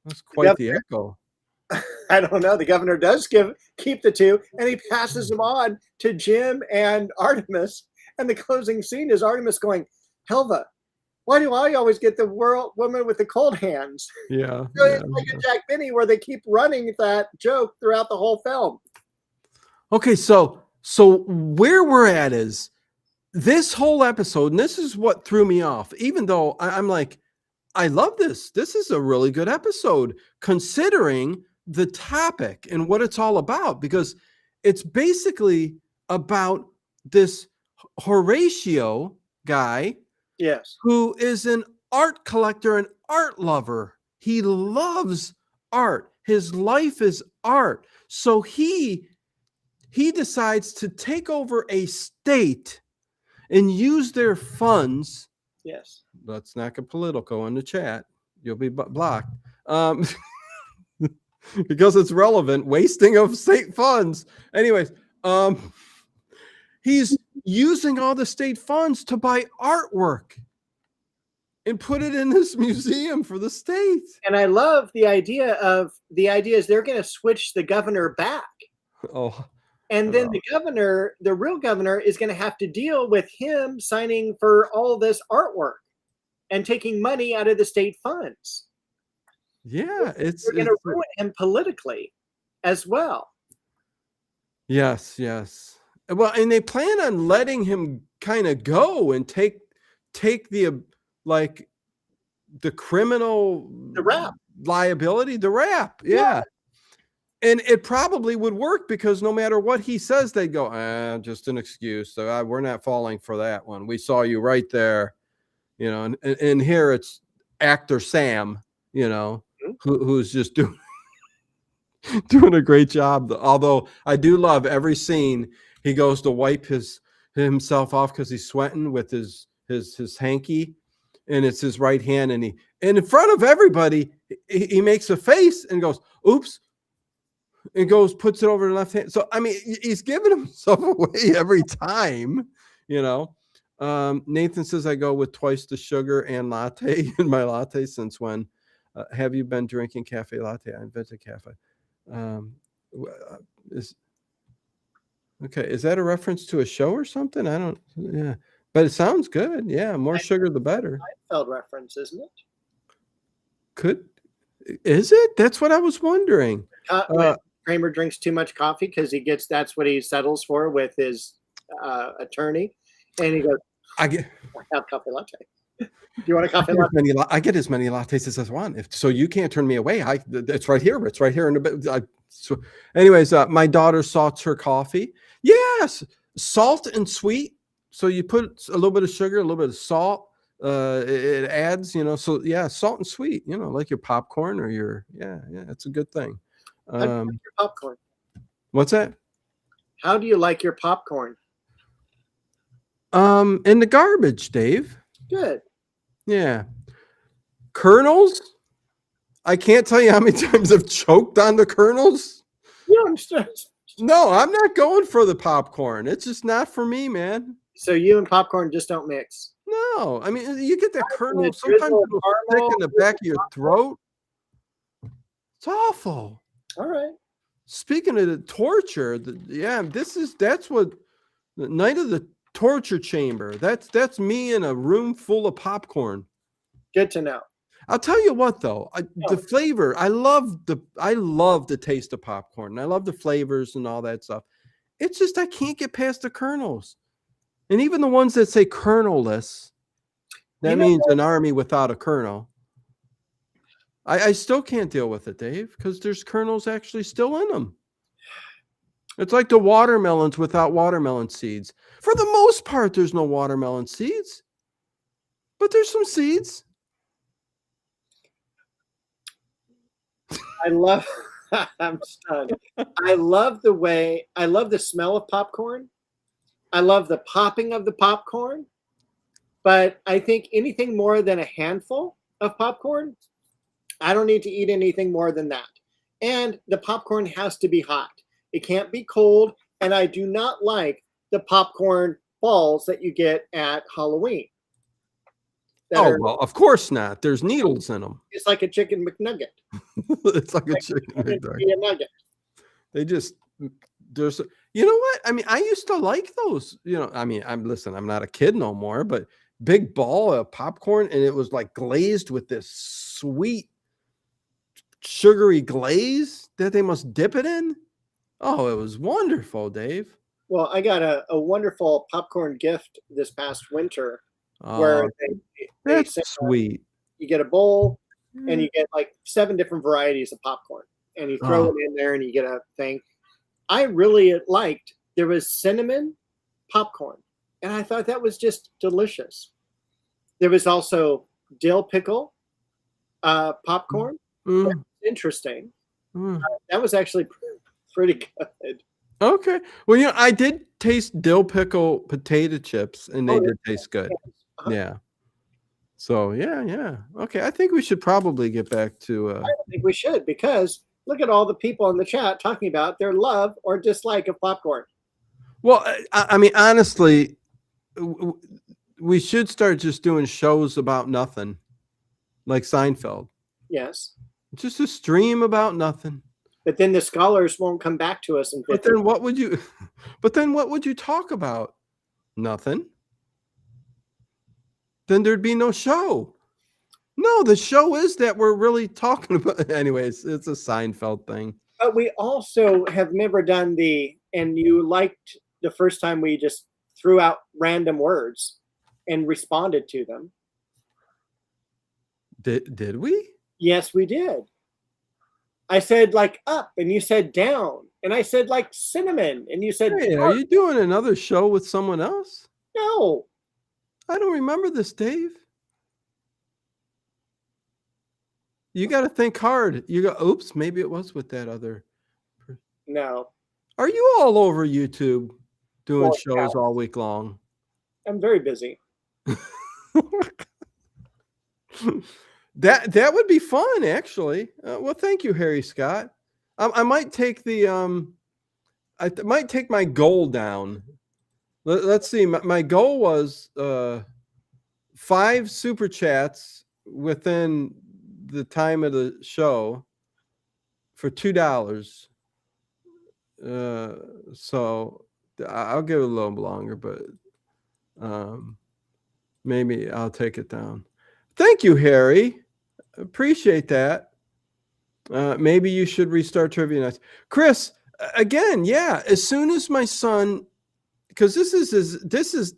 [SPEAKER 1] That's quite the echo.
[SPEAKER 2] I don't know. The governor does keep the two, and he passes them on to Jim and Artemis. And the closing scene is Artemis going, Helva, why do I always get the woman with the cold hands?
[SPEAKER 1] Yeah.
[SPEAKER 2] So it's like a Jack Benny where they keep running that joke throughout the whole film.
[SPEAKER 1] Okay, so where we're at is this whole episode, and this is what threw me off, even though I'm like, I love this. This is a really good episode, considering the topic and what it's all about, because it's basically about this Horatio guy,
[SPEAKER 2] yes,
[SPEAKER 1] who is an art collector and art lover. He loves art. His life is art. So he decides to take over a state and use their funds.
[SPEAKER 2] yes.
[SPEAKER 1] Let's not get political in the chat. You'll be blocked. Because it's relevant, wasting of state funds. Anyways, he's using all the state funds to buy artwork and put it in this museum for the state.
[SPEAKER 2] And I love the idea is they're going to switch the governor back.
[SPEAKER 1] Oh.
[SPEAKER 2] And then the real governor, is going to have to deal with him signing for all this artwork and taking money out of the state funds.
[SPEAKER 1] Yeah,
[SPEAKER 2] they're going to ruin him politically as well.
[SPEAKER 1] Yes. Well, and they plan on letting him kind of go and take the criminal
[SPEAKER 2] rap
[SPEAKER 1] liability, the rap. Yeah. And it probably would work, because no matter what he says, they go, just an excuse. So we're not falling for that one. We saw you right there, and here it's actor Sam, who's just doing a great job. Although I do love every scene he goes to wipe himself off because he's sweating with his hanky, and it's his right hand, and in front of everybody he makes a face and goes, oops, and puts it over the left hand. So I mean, he's giving himself away every time, Nathan says, I go with twice the sugar and latte in my latte. Since when? Have you been drinking cafe latte? I invented cafe. Is that a reference to a show or something? I don't. Yeah, but it sounds good. Yeah, more sugar the better.
[SPEAKER 2] Seinfeld reference, isn't it?
[SPEAKER 1] Is it? That's what I was wondering.
[SPEAKER 2] Kramer drinks too much coffee because that's what he settles for with his attorney, and he goes, I have coffee latte. Do you want a coffee latte?
[SPEAKER 1] I get as many lattes as I want. So you can't turn me away. It's right here. It's right here in the bed. So anyways, my daughter salts her coffee. Yes, salt and sweet. So you put a little bit of sugar, a little bit of salt. It adds, so yeah, salt and sweet, like your popcorn or your, yeah, it's a good thing.
[SPEAKER 2] How do you like your popcorn?
[SPEAKER 1] What's that?
[SPEAKER 2] How do you like your popcorn?
[SPEAKER 1] In the garbage, Dave.
[SPEAKER 2] Good.
[SPEAKER 1] Yeah. Kernels. I can't tell you how many times I've choked on the kernels.
[SPEAKER 2] You understand?
[SPEAKER 1] No, I'm not going for the popcorn. It's just not for me, man.
[SPEAKER 2] So you and popcorn just don't mix?
[SPEAKER 1] No. I mean, you get that kernel, sometimes it'll stick in the back of your throat. It's awful.
[SPEAKER 2] All right.
[SPEAKER 1] Speaking of the torture, that's what the night of the torture chamber. That's me in a room full of popcorn.
[SPEAKER 2] Good to know.
[SPEAKER 1] I'll tell you what, though, the flavor. I love the taste of popcorn. And I love the flavors and all that stuff. It's just I can't get past the kernels, and even the ones that say kernelless. That means an army without a kernel. I still can't deal with it, Dave, because there's kernels actually still in them. It's like the watermelons without watermelon seeds. For the most part, there's no watermelon seeds, but there's some seeds.
[SPEAKER 2] I'm stunned. I love the smell of popcorn. I love the popping of the popcorn, but I think anything more than a handful of popcorn, I don't need to eat anything more than that. And the popcorn has to be hot. It can't be cold. And I do not like the popcorn balls that you get at Halloween.
[SPEAKER 1] Well, of course not. There's needles in them.
[SPEAKER 2] It's like a chicken McNugget.
[SPEAKER 1] It's like a chicken McNugget. They just there's you know what? I mean, I used to like those. I mean, I'm not a kid no more, but big ball of popcorn, and it was like glazed with this sweet sugary glaze that they must dip it in. Oh, it was wonderful, Dave.
[SPEAKER 2] Well, I got a wonderful popcorn gift this past winter where
[SPEAKER 1] that's sweet.
[SPEAKER 2] You get a bowl and you get like 7 different varieties of popcorn, and you throw it in there and you get a thing. I really liked, there was cinnamon popcorn, and I thought that was just delicious. There was also dill pickle popcorn. Interesting. That was actually pretty good.
[SPEAKER 1] Okay. Well, I did taste dill pickle potato chips, and they did taste good. Yeah. So, yeah. Okay. I think we should probably get back to...
[SPEAKER 2] I think we should, because look at all the people in the chat talking about their love or dislike of popcorn.
[SPEAKER 1] Well, I mean, honestly, we should start just doing shows about nothing, like Seinfeld.
[SPEAKER 2] Yes.
[SPEAKER 1] Just a stream about nothing.
[SPEAKER 2] But then the scholars won't come back to us.
[SPEAKER 1] But then what would you talk about? Nothing. Then there'd be no show. No, the show is that we're really talking about. Anyways, it's a Seinfeld thing.
[SPEAKER 2] But we also have never done and you liked the first time we just threw out random words and responded to them.
[SPEAKER 1] Did we?
[SPEAKER 2] Yes, we did. I said like up, and you said down, and I said like cinnamon, and you said.
[SPEAKER 1] Hey, are you doing another show with someone else?
[SPEAKER 2] No,
[SPEAKER 1] I don't remember this, Dave. You got to think hard. You go, oops, maybe it was with that other.
[SPEAKER 2] No. Are
[SPEAKER 1] you all over YouTube doing shows all week long?
[SPEAKER 2] I'm very busy.
[SPEAKER 1] That would be fun, actually. Well, thank you, Harry Scott. I might take I might take my goal down. Let's see. My goal was 5 super chats within the time of the show for $2. So I'll give it a little longer, but maybe I'll take it down. Thank you, Harry. Appreciate that. Maybe you should restart Trivia Nights. Chris, again, yeah, as soon as my son, because this is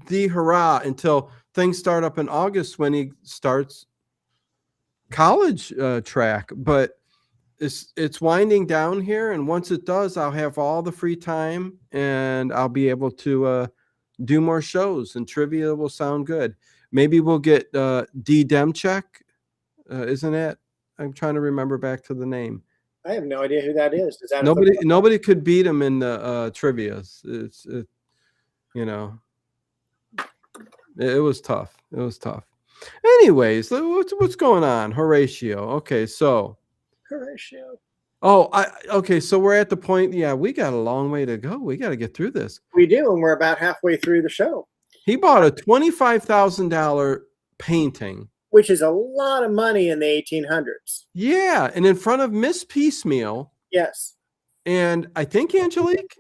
[SPEAKER 1] the hurrah until things start up in August when he starts college track, but it's winding down here, and once it does, I'll have all the free time and I'll be able to do more shows, and trivia will sound good. Maybe we'll get D Demchek, isn't it? I'm trying to remember back to the name.
[SPEAKER 2] I have no idea who that is. Is that
[SPEAKER 1] nobody could beat him in the trivias. It was tough. It was tough. Anyways, what's going on? Horatio. Okay, so
[SPEAKER 2] Horatio.
[SPEAKER 1] Okay, so we're at the point. Yeah, we got a long way to go. We got to get through this.
[SPEAKER 2] We do, and we're about halfway through the show.
[SPEAKER 1] He bought a $25,000 painting,
[SPEAKER 2] which is a lot of money in the 1800s.
[SPEAKER 1] Yeah, and in front of Miss Piecemeal.
[SPEAKER 2] Yes.
[SPEAKER 1] And I think Angelique.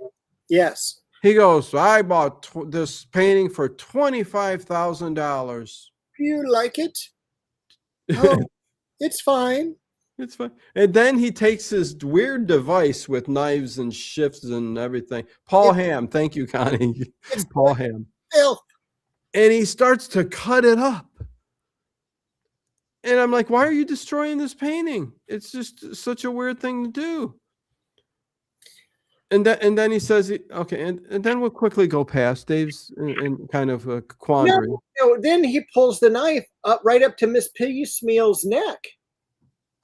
[SPEAKER 2] Yes.
[SPEAKER 1] He goes, I bought this painting for $25,000.
[SPEAKER 2] You like it? Oh, it's fine.
[SPEAKER 1] It's fine. And then he takes his weird device with knives and shifts and everything. Paul Ham. Thank you, Connie. It's Paul Ham.
[SPEAKER 2] Filth.
[SPEAKER 1] And he starts to cut it up. And I'm like, why are you destroying this painting? It's just such a weird thing to do. And then he says, okay, and then we'll quickly go past Dave's in kind of a quandary.
[SPEAKER 2] No, then he pulls the knife up right up to Miss Piecemeal's neck.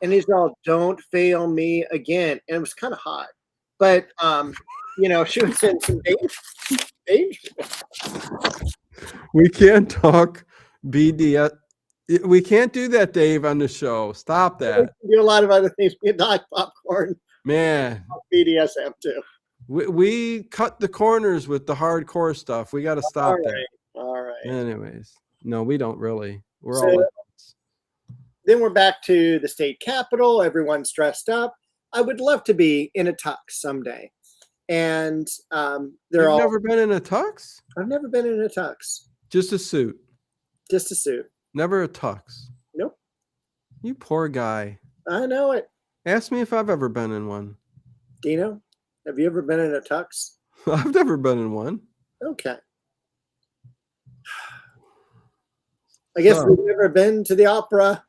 [SPEAKER 2] And he's all, don't fail me again. And it was kind of hot. But, she was in some danger.
[SPEAKER 1] We can't talk BDS. We can't do that, Dave, on the show. Stop that.
[SPEAKER 2] We can do a lot of other things. We can talk popcorn.
[SPEAKER 1] Man.
[SPEAKER 2] BDSM too.
[SPEAKER 1] We cut the corners with the hardcore stuff. We got to stop that.
[SPEAKER 2] All right.
[SPEAKER 1] Anyways, no, we don't really. We're
[SPEAKER 2] So-
[SPEAKER 1] all adults.
[SPEAKER 2] Then we're back to the state capitol. Everyone's dressed up. I would love to be in a tux someday. And they're
[SPEAKER 1] You've
[SPEAKER 2] all.
[SPEAKER 1] never been in a tux?
[SPEAKER 2] I've never been in a tux.
[SPEAKER 1] Just a suit.
[SPEAKER 2] Just a suit.
[SPEAKER 1] Never a tux.
[SPEAKER 2] Nope.
[SPEAKER 1] You poor guy.
[SPEAKER 2] I know it.
[SPEAKER 1] Ask me if I've ever been in one.
[SPEAKER 2] Dino, have you ever been in a tux?
[SPEAKER 1] I've never been in one.
[SPEAKER 2] Okay. I guess
[SPEAKER 1] So-
[SPEAKER 2] we've never been to the opera.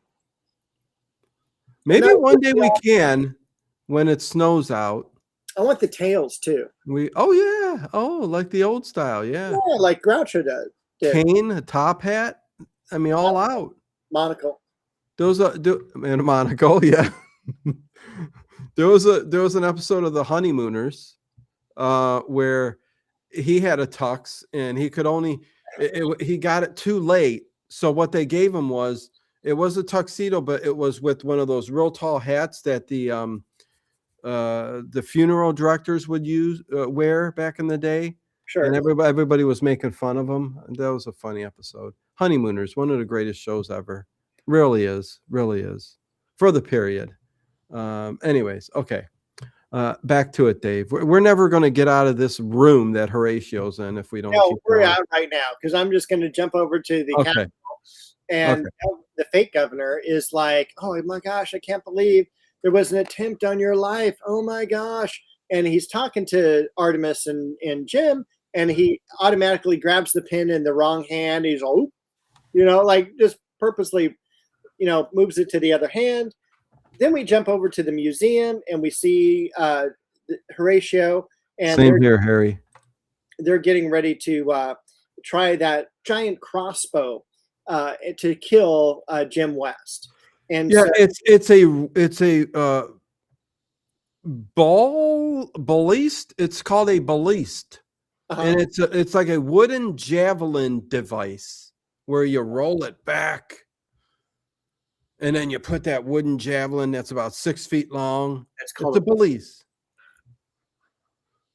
[SPEAKER 1] Maybe
[SPEAKER 2] No,
[SPEAKER 1] one day we
[SPEAKER 2] yeah.
[SPEAKER 1] can when it snows out.
[SPEAKER 2] I want the tails too.
[SPEAKER 1] Like the old style, yeah.
[SPEAKER 2] Yeah, like Groucho does. Yeah.
[SPEAKER 1] Cane, a top hat. I mean, all out.
[SPEAKER 2] Monocle.
[SPEAKER 1] And a monocle, yeah. there was an episode of The Honeymooners where he had a tux and he could only he got it too late. So what they gave him was it was a tuxedo, but it was with one of those real tall hats that the funeral directors would wear back in the day.
[SPEAKER 2] Sure.
[SPEAKER 1] And everybody was making fun of him. That was a funny episode. Honeymooners, one of the greatest shows ever. Really is for the period. Anyways, okay. Back to it, Dave. We're never going to get out of this room that Horatio's in if we don't.
[SPEAKER 2] No,
[SPEAKER 1] keep
[SPEAKER 2] we're
[SPEAKER 1] going.
[SPEAKER 2] out right now because I'm just going to jump over to the
[SPEAKER 1] Okay.
[SPEAKER 2] Capitol, and the fake governor is like, "Oh my gosh, I can't believe there was an attempt on your life. Oh my gosh!" And he's talking to Artemis and Jim, and he automatically grabs the pen in the wrong hand. He's like just purposely, moves it to the other hand. Then we jump over to the museum and we see Horatio, and
[SPEAKER 1] Same here, Harry.
[SPEAKER 2] they're getting ready to try that giant crossbow to kill Jim West. And
[SPEAKER 1] Yeah,
[SPEAKER 2] so,
[SPEAKER 1] it's a balliste. It's called a balliste, and it's like a wooden javelin device where you roll it back, and then you put that wooden javelin that's about 6 feet long.
[SPEAKER 2] it's
[SPEAKER 1] It's
[SPEAKER 2] called
[SPEAKER 1] a balliste.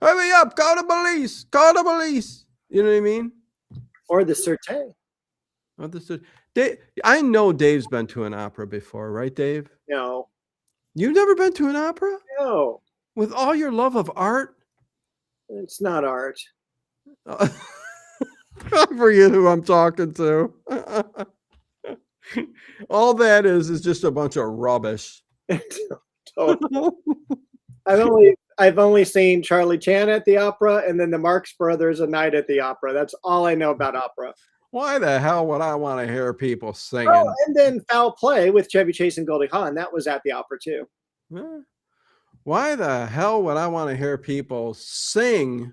[SPEAKER 1] Hurry up! Call the police! Call the police! You know what I mean?
[SPEAKER 2] or the Sûreté.
[SPEAKER 1] Understood. I know Dave's been to an opera before, right, Dave?
[SPEAKER 2] No,
[SPEAKER 1] You've never been to an opera?
[SPEAKER 2] no,
[SPEAKER 1] With all your love of art?
[SPEAKER 2] it's not art.
[SPEAKER 1] I forget who I'm talking to. All that is just a bunch of rubbish.
[SPEAKER 2] Totally. I've only seen Charlie Chan at the opera, and then the Marx Brothers A Night at the Opera. That's all I know about opera.
[SPEAKER 1] Why the hell would I want to hear people singing?
[SPEAKER 2] Oh, and then Foul Play with Chevy Chase and Goldie Hawn. That was at the opera too.
[SPEAKER 1] Why the hell would I want to hear people sing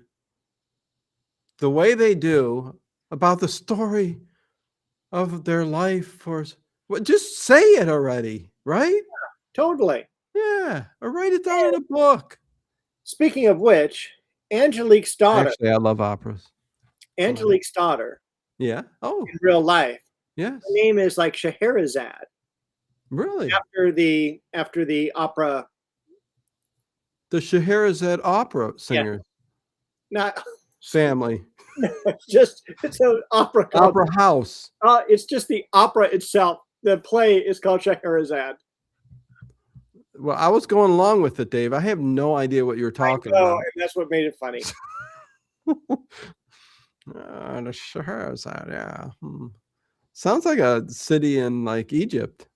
[SPEAKER 1] the way they do about the story of their life? Just say it already, right?
[SPEAKER 2] Totally.
[SPEAKER 1] Yeah, or write it down in a book.
[SPEAKER 2] Speaking of which, Angelique's daughter,
[SPEAKER 1] Actually, I love operas.
[SPEAKER 2] Angelique's daughter
[SPEAKER 1] Yeah. Oh,
[SPEAKER 2] in real life,
[SPEAKER 1] yes.
[SPEAKER 2] her name is like Scheherazade
[SPEAKER 1] Really?
[SPEAKER 2] after the opera.
[SPEAKER 1] The Scheherazade opera singer
[SPEAKER 2] Not
[SPEAKER 1] family.
[SPEAKER 2] just it's an opera called,
[SPEAKER 1] Opera house.
[SPEAKER 2] it's just the opera itself. The play is called Scheherazade.
[SPEAKER 1] Well, I was going along with it, Dave. I have no idea what you're talking
[SPEAKER 2] I know,
[SPEAKER 1] about.
[SPEAKER 2] and that's what made it funny.
[SPEAKER 1] The Scheherazade, yeah. Sounds like a city in like Egypt.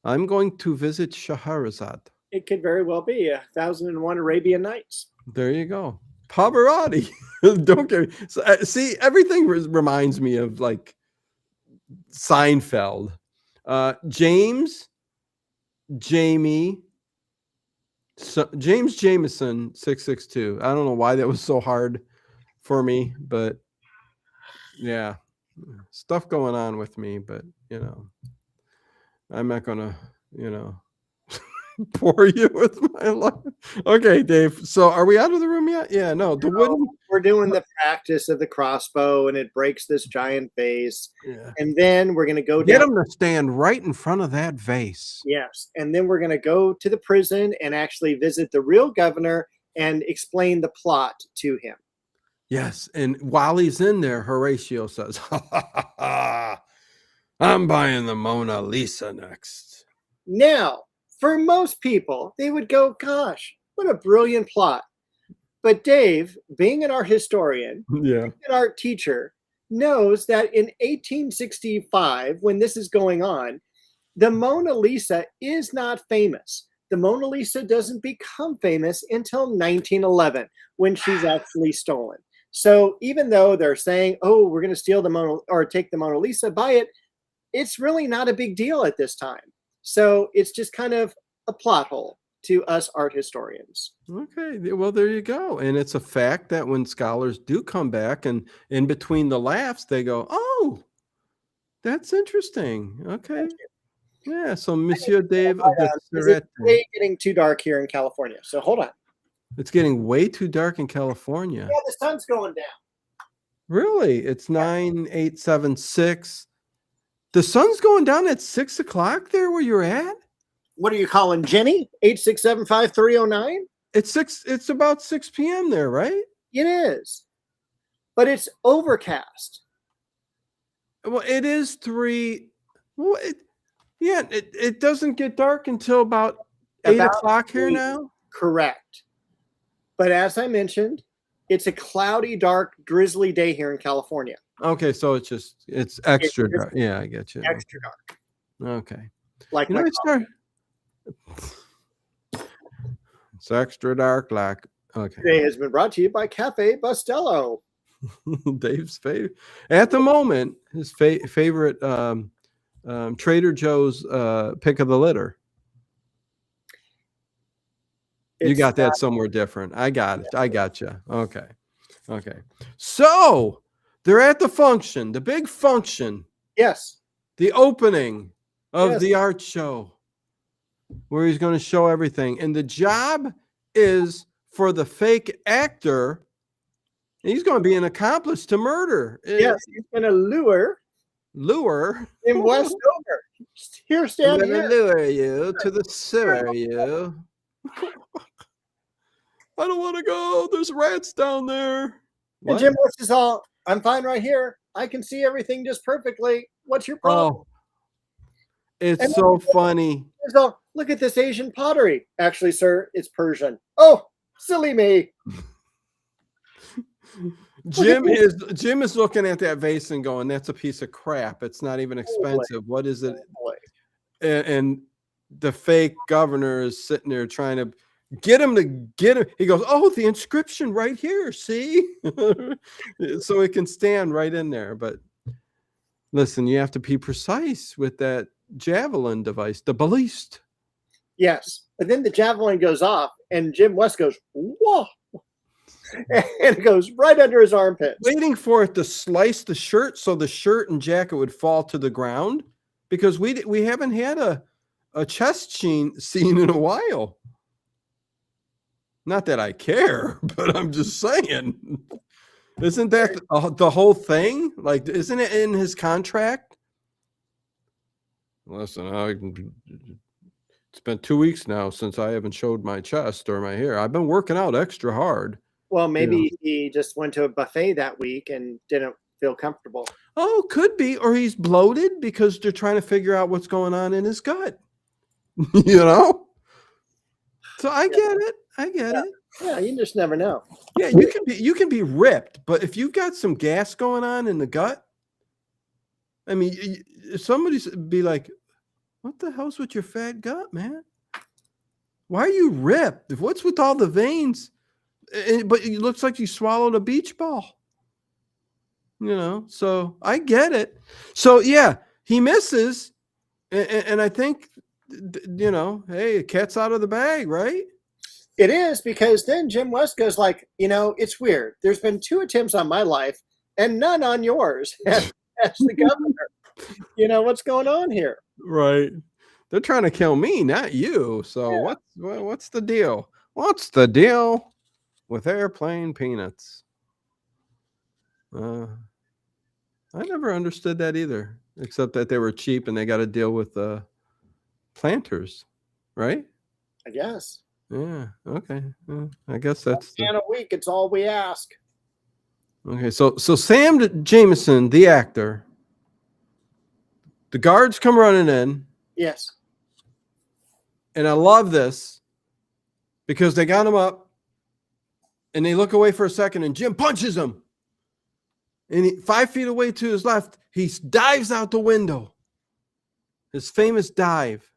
[SPEAKER 1] I'm going to visit Scheherazade.
[SPEAKER 2] It could very well be 1001 Arabian Nights.
[SPEAKER 1] There you go. Pavarotti. Don't get me. See, everything reminds me of like Seinfeld. James Jameson 662. I don't know why that was so hard for me, but yeah, stuff going on with me, but I'm not gonna bore you with my life. Okay, Dave, so are we out of the room yet? Yeah, no,
[SPEAKER 2] We're doing the practice of the crossbow, and it breaks this giant vase.
[SPEAKER 1] Yeah.
[SPEAKER 2] And then we're going to go
[SPEAKER 1] Get
[SPEAKER 2] down.
[SPEAKER 1] him to stand right in front of that vase.
[SPEAKER 2] Yes. And then we're going to go to the prison and actually visit the real governor and explain the plot to him.
[SPEAKER 1] Yes, and while he's in there, Horatio says, "Ha ha ha ha! I'm buying the Mona Lisa next."
[SPEAKER 2] Now, for most people, they would go, "Gosh, what a brilliant plot." But Dave, being an art historian,
[SPEAKER 1] Yeah.
[SPEAKER 2] an art teacher, knows that in 1865, when this is going on, the Mona Lisa is not famous. The Mona Lisa doesn't become famous until 1911 when she's actually stolen. So even though they're saying, "Oh, we're going to steal the Mona or take the Mona Lisa, buy it," it's really not a big deal at this time. So it's just kind of a plot hole to us art historians.
[SPEAKER 1] Okay, well, there you go. And it's a fact that when scholars do come back and in between the laughs, they go, "Oh, that's interesting." Okay. Yeah. So Monsieur Dave of the
[SPEAKER 2] Is it
[SPEAKER 1] Serette.
[SPEAKER 2] getting too dark here in California? So hold on.
[SPEAKER 1] It's getting way too dark in California.
[SPEAKER 2] Yeah, the sun's going down.
[SPEAKER 1] Really? It's 9:876. The sun's going down at 6 o'clock there where you're at?
[SPEAKER 2] What are you calling Jenny? 8675309?
[SPEAKER 1] It's about 6 p.m. there, right?
[SPEAKER 2] It is. But it's overcast.
[SPEAKER 1] Well, it is 3. Well, it doesn't get dark until about 8 o'clock here
[SPEAKER 2] 3.
[SPEAKER 1] now.
[SPEAKER 2] Correct. But as I mentioned, it's a cloudy, dark, drizzly day here in California.
[SPEAKER 1] Okay, so it's extra dark. Yeah, I get you.
[SPEAKER 2] Extra dark.
[SPEAKER 1] Okay.
[SPEAKER 2] Like
[SPEAKER 1] You know, it's extra dark like okay.
[SPEAKER 2] Today has been brought to you by Cafe Bustelo.
[SPEAKER 1] Dave's favorite at the moment, his favorite Trader Joe's pick of the litter. You got that somewhere different. I got it. I got you. Okay. Okay. So they're at the function, the big function.
[SPEAKER 2] Yes.
[SPEAKER 1] The opening of the art show where he's going to show everything. And the job is for the fake actor. He's going to be an accomplice to murder.
[SPEAKER 2] Yes, he's going to lure him west over. Here, stand
[SPEAKER 1] I'm
[SPEAKER 2] here.
[SPEAKER 1] going to lure you to the sewer, you. I don't want to go. There's rats down there.
[SPEAKER 2] And Jim West is all, "I'm fine right here. I can see everything just perfectly. What's your problem?"
[SPEAKER 1] Oh, it's so funny.
[SPEAKER 2] So, "Look at this Asian pottery. Actually, sir, it's Persian." "Oh, silly me."
[SPEAKER 1] Jim is looking at that vase and going, "That's a piece of crap. It's not even expensive. What is it?" And the fake governor is sitting there trying to get him. He goes, "Oh, the inscription right here. See?" So it can stand right in there. But listen, you have to be precise with that javelin device, the balliste.
[SPEAKER 2] Yes. But then the javelin goes off and Jim West goes, "Whoa." And it goes right under his armpit.
[SPEAKER 1] Waiting for it to slice the shirt so the shirt and jacket would fall to the ground because we haven't had a chest scene in a while. Not that I care, but I'm just saying. Isn't that the whole thing? Like, isn't it in his contract? Listen, it's been 2 weeks now since I haven't showed my chest or my hair. I've been working out extra hard.
[SPEAKER 2] Well, maybe he just went to a buffet that week and didn't feel comfortable.
[SPEAKER 1] Oh, could be. Or he's bloated because they're trying to figure out what's going on in his gut. You know? So I get it. I get it.
[SPEAKER 2] Yeah, you just never know.
[SPEAKER 1] Yeah, you can be ripped, but if you've got some gas going on in the gut, I mean, somebody's be like, "What the hell's with your fat gut, man? Why are you ripped? What's with all the veins?" But it looks like you swallowed a beach ball. You know, so I get it. So yeah, he misses, and I think, hey, cat's out of the bag, right?
[SPEAKER 2] It is, because then Jim West goes like, "It's weird. There's been 2 attempts on my life and none on yours as the governor. What's going on here?"
[SPEAKER 1] Right. They're trying to kill me, not you. So what's the deal? What's the deal with airplane peanuts? I never understood that either, except that they were cheap and they got to deal with planters, right?
[SPEAKER 2] I guess.
[SPEAKER 1] Yeah. Okay. I guess that's
[SPEAKER 2] And a week. It's all we ask.
[SPEAKER 1] okay. So Sam Jameson, the actor, the guards come running in,
[SPEAKER 2] Yes.
[SPEAKER 1] and I love this because they got him up, and they look away for a second, and Jim punches him, and 5 feet away to his left, he dives out the window. His famous dive.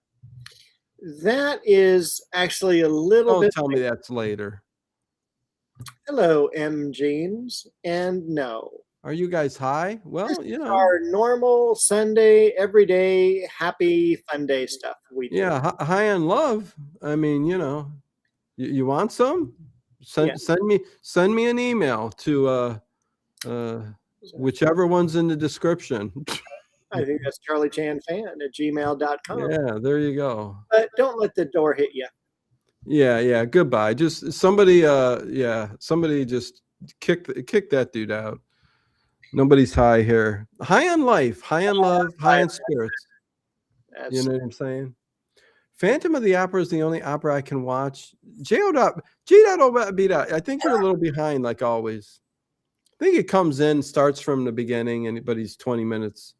[SPEAKER 2] That is actually a little
[SPEAKER 1] Don't
[SPEAKER 2] bit.
[SPEAKER 1] tell me that's later.
[SPEAKER 2] Hello, M. Jeans. And no.
[SPEAKER 1] Are you guys high? Well,
[SPEAKER 2] This is our normal Sunday, everyday, happy, fun day stuff we do.
[SPEAKER 1] Yeah, high on love. I mean, you want some? Send me an email to whichever one's in the description.
[SPEAKER 2] I think that's charliechanfan@gmail.com.
[SPEAKER 1] Yeah, there you go.
[SPEAKER 2] But don't let the door hit you.
[SPEAKER 1] Yeah. Goodbye. Just somebody just kick that dude out. Nobody's high here. High on life, high on love, high on spirits. You know what I'm saying? Phantom of the Opera is the only opera I can watch. I think you're a little behind, like always. I think it comes in, starts from the beginning, but he's 20 minutes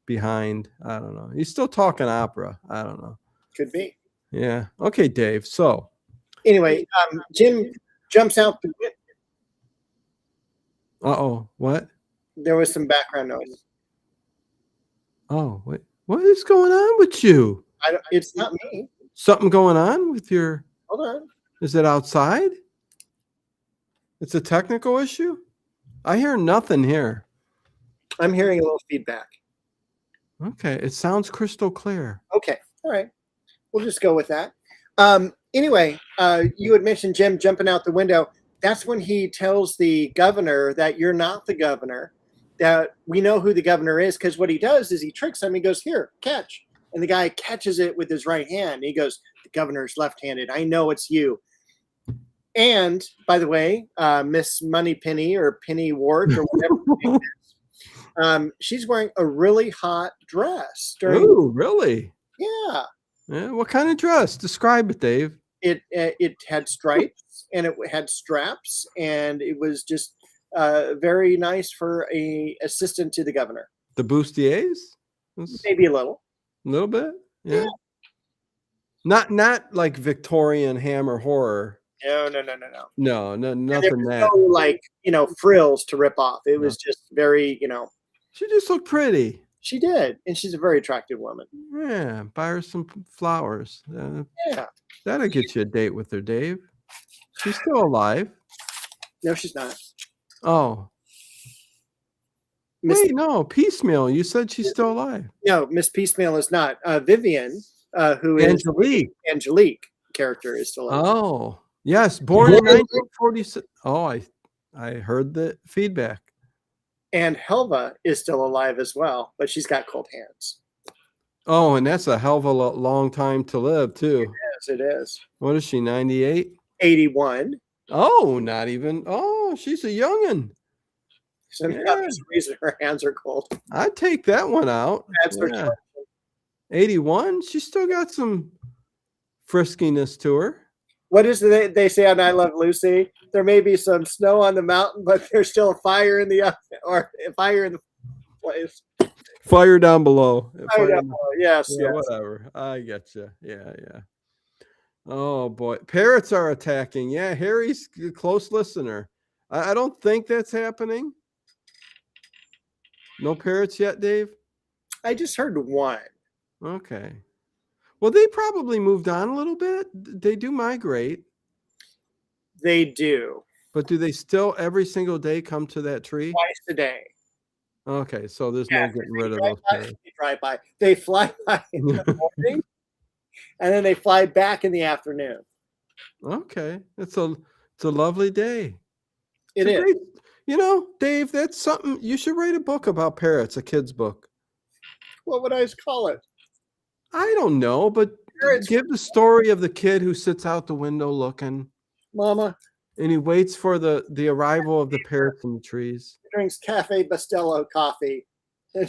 [SPEAKER 1] behind. I don't know. He's still talking opera. I don't know.
[SPEAKER 2] Could be.
[SPEAKER 1] Yeah. Okay, Dave. So
[SPEAKER 2] anyway, Jim jumps out the window.
[SPEAKER 1] Uh-oh. What?
[SPEAKER 2] There was some background noise.
[SPEAKER 1] Oh, wait. What is going on with you?
[SPEAKER 2] It's not me.
[SPEAKER 1] Something going on with your...
[SPEAKER 2] Hold on.
[SPEAKER 1] Is it outside? It's a technical issue? I hear nothing here.
[SPEAKER 2] I'm hearing a little feedback.
[SPEAKER 1] Okay. It sounds crystal clear.
[SPEAKER 2] Okay. All right. We'll just go with that. Anyway, you had mentioned Jim jumping out the window. That's when he tells the governor that you're not the governor, that we know who the governor is, because what he does is he tricks him. He goes, here, catch. And the guy catches it with his right hand. He goes, the governor's left-handed. I know it's you. And, by the way, Miss Moneypenny or Penny Ward or whatever her name is, she's wearing a really hot dress.
[SPEAKER 1] Oh, really?
[SPEAKER 2] Yeah.
[SPEAKER 1] Yeah. What kind of dress? Describe it, Dave.
[SPEAKER 2] It had stripes and it had straps, and it was just very nice for a assistant to the governor.
[SPEAKER 1] The bustiers?
[SPEAKER 2] Maybe a little.
[SPEAKER 1] A little bit? Yeah. Not like Victorian Hammer horror.
[SPEAKER 2] No.
[SPEAKER 1] No, nothing that.
[SPEAKER 2] No, like, frills to rip off. It was just very,
[SPEAKER 1] She just looked pretty.
[SPEAKER 2] She did, and she's a very attractive woman.
[SPEAKER 1] Yeah, buy her some flowers.
[SPEAKER 2] Yeah.
[SPEAKER 1] That'll get you a date with her, Dave. She's still alive.
[SPEAKER 2] No, she's not.
[SPEAKER 1] Oh. Wait, no, Piecemeal. You said she's still alive.
[SPEAKER 2] No, Miss Piecemeal is not. Vivian, who is Angelique character, is still alive.
[SPEAKER 1] Oh, yes, born in 1946. Oh, I heard the feedback.
[SPEAKER 2] And Helva is still alive as well, but she's got cold hands.
[SPEAKER 1] Oh, and that's a hell of a long time to live, too.
[SPEAKER 2] It is.
[SPEAKER 1] What is she, 98?
[SPEAKER 2] 81.
[SPEAKER 1] Oh, not even. Oh, she's a youngin'.
[SPEAKER 2] So there's a reason her hands are cold.
[SPEAKER 1] I'd take that one out.
[SPEAKER 2] That's her choice.
[SPEAKER 1] 81. She's still got some friskiness to her.
[SPEAKER 2] What is it they say on I Love Lucy? There may be some snow on the mountain, but there's still a fire in the oven, or a fire in the place.
[SPEAKER 1] Fire down below.
[SPEAKER 2] Yes,
[SPEAKER 1] yeah, whatever. I get you. Yeah. Oh boy, parrots are attacking. Yeah, Harry's a close listener. I don't think that's happening. No parrots yet, Dave?
[SPEAKER 2] I just heard one.
[SPEAKER 1] Okay. Well, they probably moved on a little bit. They do migrate.
[SPEAKER 2] They do.
[SPEAKER 1] But do they still every single day come to that tree?
[SPEAKER 2] Twice a day.
[SPEAKER 1] Okay, so there's no getting rid of those parrots.
[SPEAKER 2] They drive by. They fly by in the morning, and then they fly back in the afternoon.
[SPEAKER 1] Okay, it's a lovely day.
[SPEAKER 2] It is.
[SPEAKER 1] Great, Dave, that's something you should write a book about parrots, a kid's book.
[SPEAKER 2] What would I call it?
[SPEAKER 1] I don't know, but give the story of the kid who sits out the window looking,
[SPEAKER 2] Mama,
[SPEAKER 1] and he waits for the arrival of the parrots in the trees.
[SPEAKER 2] He drinks Cafe Bustelo coffee, and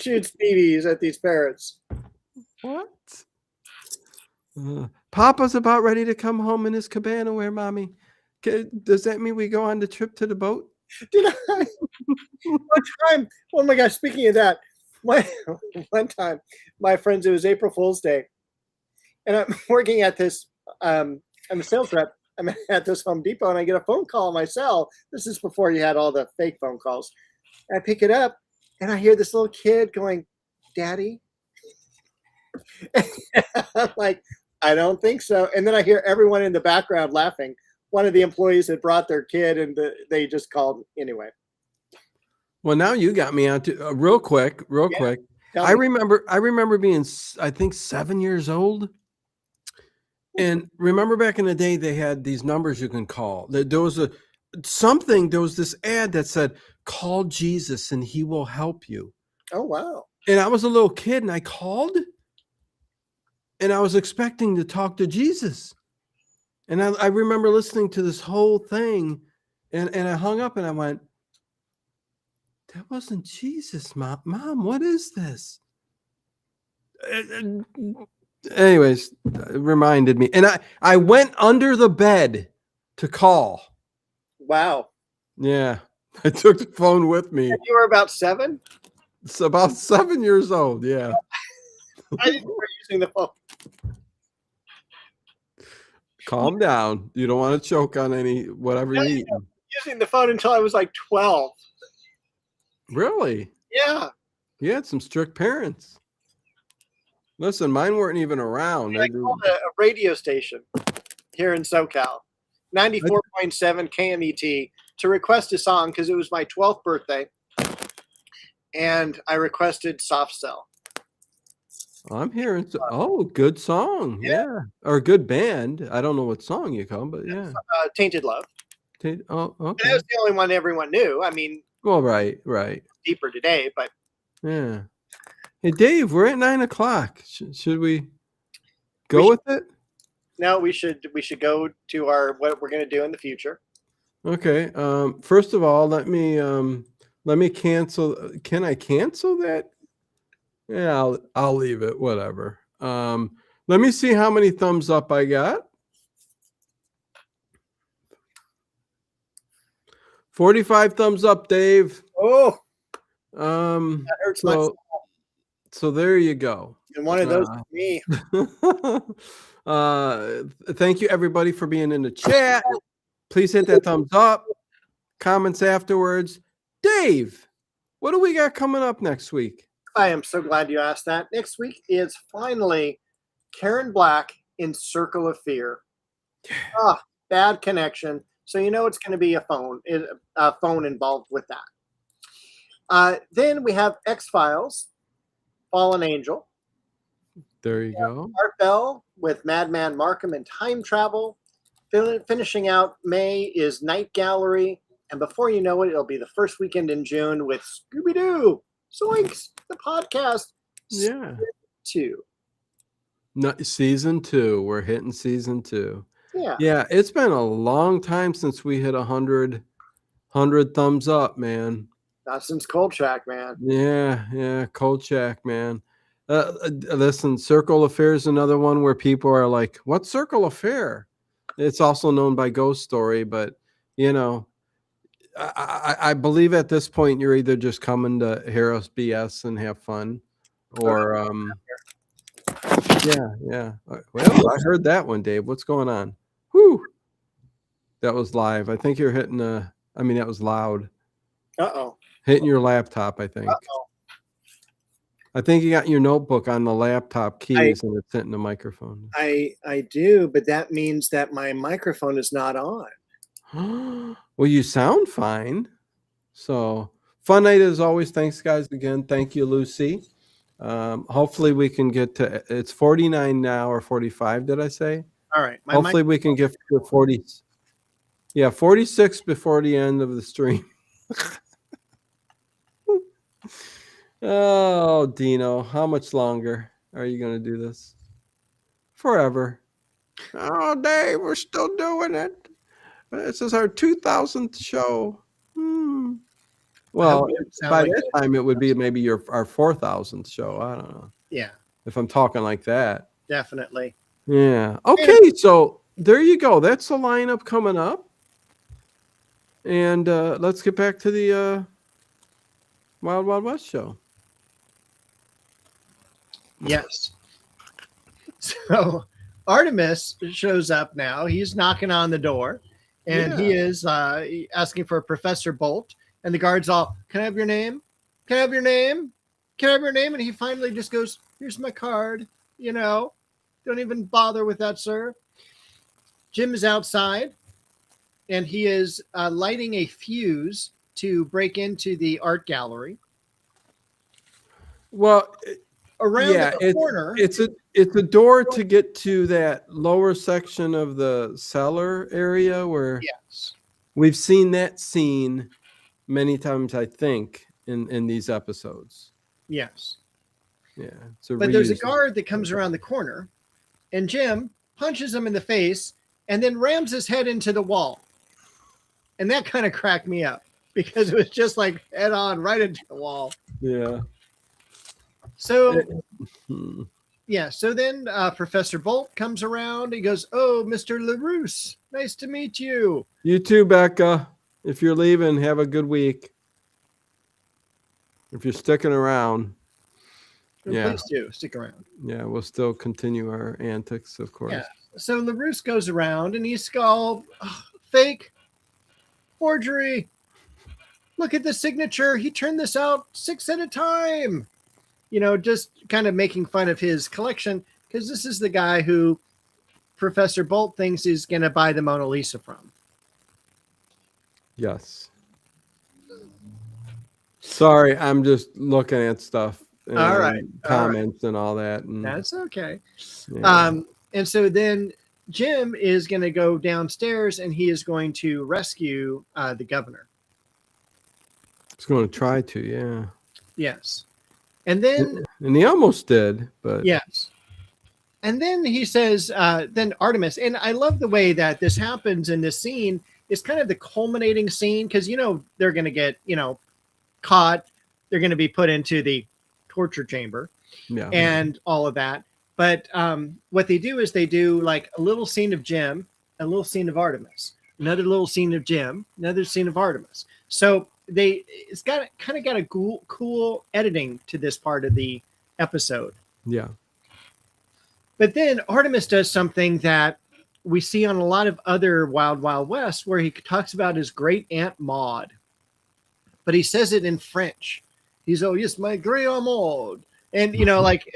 [SPEAKER 2] shoots BBs at these parrots.
[SPEAKER 1] What? Papa's about ready to come home in his cabana wear, Mommy. Does that mean we go on the trip to the boat?
[SPEAKER 2] Did I? One time, oh my gosh, speaking of that, one time, my friends, it was April Fool's Day, and I'm working at this, I'm a sales rep. I'm at this Home Depot, and I get a phone call on my cell. This is before you had all the fake phone calls. And I pick it up, and I hear this little kid going, "Daddy?" I'm like, I don't think so. And then I hear everyone in the background laughing. One of the employees had brought their kid, and they just called anyway.
[SPEAKER 1] Well, now you got me on to real quick. I remember being, I think, 7 years old. And remember back in the day, they had these numbers you can call. There was this ad that said, "Call Jesus and he will help you."
[SPEAKER 2] Oh, wow.
[SPEAKER 1] And I was a little kid and I called and I was expecting to talk to Jesus. And I remember listening to this whole thing and I hung up and I went, that wasn't Jesus, Mom. Mom, what is this? Anyways, it reminded me. And I went under the bed to call.
[SPEAKER 2] Wow.
[SPEAKER 1] Yeah. I took the phone with me.
[SPEAKER 2] And you were about 7?
[SPEAKER 1] It's about 7 years old. Yeah.
[SPEAKER 2] I didn't start using the phone.
[SPEAKER 1] Calm down. You don't want to choke on whatever you're eating.
[SPEAKER 2] Using the phone until I was like 12.
[SPEAKER 1] Really?
[SPEAKER 2] Yeah.
[SPEAKER 1] You had some strict parents. Listen, mine weren't even around.
[SPEAKER 2] I called a radio station here in SoCal, 94.7 KMET, to request a song because it was my 12th birthday. And I requested Soft Cell.
[SPEAKER 1] I'm hearing, good song. Yeah. Or good band. I don't know what song you call, but yeah.
[SPEAKER 2] Tainted Love.
[SPEAKER 1] Okay.
[SPEAKER 2] And that was the only one everyone knew. I mean,
[SPEAKER 1] well, right.
[SPEAKER 2] Deeper today, but
[SPEAKER 1] yeah. Hey, Dave, we're at 9:00. Should we go with it?
[SPEAKER 2] No, we should go to what we're going to do in the future.
[SPEAKER 1] Okay. First of all, let me cancel. Can I cancel that? Yeah, I'll leave it. Whatever. Let me see how many thumbs up I got. 45 thumbs up, Dave.
[SPEAKER 2] Oh, that hurts my soul.
[SPEAKER 1] So there you go.
[SPEAKER 2] And one of those is me.
[SPEAKER 1] Thank you everybody for being in the chat. Please hit that thumbs up. Comments afterwards. Dave, what do we got coming up next week?
[SPEAKER 2] I am so glad you asked that. Next week is finally Karen Black in Circle of Fear. Bad connection. So you know it's going to be a phone involved with that. Then we have X-Files, Fallen Angel.
[SPEAKER 1] There you go.
[SPEAKER 2] Art Bell with Madman Markham and Time Travel. Finishing out May is Night Gallery. And before you know it, it'll be the first weekend in June with Scooby-Doo, Zoinks, the podcast.
[SPEAKER 1] Yeah.
[SPEAKER 2] Season 2.
[SPEAKER 1] We're hitting season 2.
[SPEAKER 2] Yeah.
[SPEAKER 1] Yeah, it's been a long time since we hit 100 thumbs up, man.
[SPEAKER 2] Not since Kolchak, man.
[SPEAKER 1] Yeah, Kolchak, man. Listen, Circle Affair is another one where people are like, "What's Circle Affair?" It's also known by Ghost Story, but you know, I believe at this point you're either just coming to hear us BS and have fun, or yeah. Well, I heard that one, Dave. What's going on? Whew. That was live. I think you're hitting that was loud.
[SPEAKER 2] Uh-oh.
[SPEAKER 1] Hitting your laptop, I think.
[SPEAKER 2] Uh-oh.
[SPEAKER 1] I think you got your notebook on the laptop keys and it's hitting the microphone.
[SPEAKER 2] I do, but that means that my microphone is not on.
[SPEAKER 1] Well, you sound fine. So fun night as always. Thanks, guys, again. Thank you, Lucy. Hopefully we can get to, it's 49 now or 45, did I say?
[SPEAKER 2] All right.
[SPEAKER 1] Hopefully we can get to 40. Yeah, 46 before the end of the stream. Oh, Dino, how much longer are you going to do this? Forever. Oh, Dave, we're still doing it. This is our 2000th show. Well, by that time, it would be maybe our 4000th show. I don't know.
[SPEAKER 2] Yeah.
[SPEAKER 1] If I'm talking like that.
[SPEAKER 2] Definitely.
[SPEAKER 1] Yeah. Okay, so there you go. That's the lineup coming up. And let's get back to the Wild Wild West show.
[SPEAKER 2] Yes. So Artemis shows up now. He's knocking on the door, and he is asking for Professor Bolt. And the guard's all, "Can I have your name? Can I have your name? Can I have your name?" And he finally just goes, "Here's my card. You know, don't even bother with that, sir." Jim is outside, and he is lighting a fuse to break into the art gallery.
[SPEAKER 1] Well,
[SPEAKER 2] Around the corner,
[SPEAKER 1] it's a door to get to that lower section of the cellar area where we've seen that scene many times, I think, in these episodes.
[SPEAKER 2] Yes.
[SPEAKER 1] Yeah.
[SPEAKER 2] But there's a guard that comes around the corner, and Jim punches him in the face and then rams his head into the wall. And that kind of cracked me up because it was just like head on right into the wall.
[SPEAKER 1] Yeah.
[SPEAKER 2] So, so then Professor Bolt comes around. He goes, "Oh, Mr. LaRousse, nice to meet you."
[SPEAKER 1] You too, Becca. If you're leaving, have a good week. If you're sticking around.
[SPEAKER 2] Please do stick around.
[SPEAKER 1] Yeah, we'll still continue our antics, of course.
[SPEAKER 2] Yeah. So LaRousse goes around and he's all, "Fake, forgery. Look at the signature. He turned this out 6 at a time." Just kind of making fun of his collection because this is the guy who Professor Bolt thinks is going to buy the Mona Lisa from.
[SPEAKER 1] Yes. Sorry, I'm just looking at stuff.
[SPEAKER 2] All right.
[SPEAKER 1] Comments and all that. And,
[SPEAKER 2] that's okay.
[SPEAKER 1] Yeah.
[SPEAKER 2] And so then Jim is going to go downstairs and he is going to rescue the governor.
[SPEAKER 1] He's going to try to, yeah.
[SPEAKER 2] Yes. And then...
[SPEAKER 1] And he almost did, but...
[SPEAKER 2] Yes. And then he says, then Artemis, and I love the way that this happens in this scene. It's kind of the culminating scene because, they're going to get, caught. They're going to be put into the torture chamber and all of that. But what they do is they do like a little scene of Jim, a little scene of Artemis, another little scene of Jim, another scene of Artemis. So it's got a cool editing to this part of the episode.
[SPEAKER 1] Yeah.
[SPEAKER 2] But then Artemis does something that we see on a lot of other Wild Wild West where he talks about his great aunt Maud, but he says it in French. He's, "Oh, yes, my great aunt Maud." And, like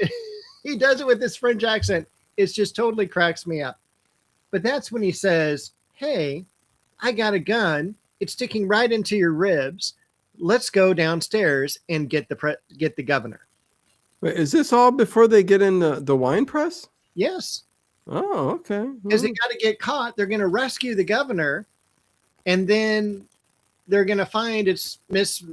[SPEAKER 2] he does it with this French accent. It's just totally cracks me up. But that's when he says, "Hey, I got a gun. It's sticking right into your ribs. Let's go downstairs and get the governor."
[SPEAKER 1] Wait, is this all before they get in the wine press?
[SPEAKER 2] Yes.
[SPEAKER 1] Oh, okay.
[SPEAKER 2] Because they got to get caught. They're going to rescue the governor, and then they're going to find it's Miss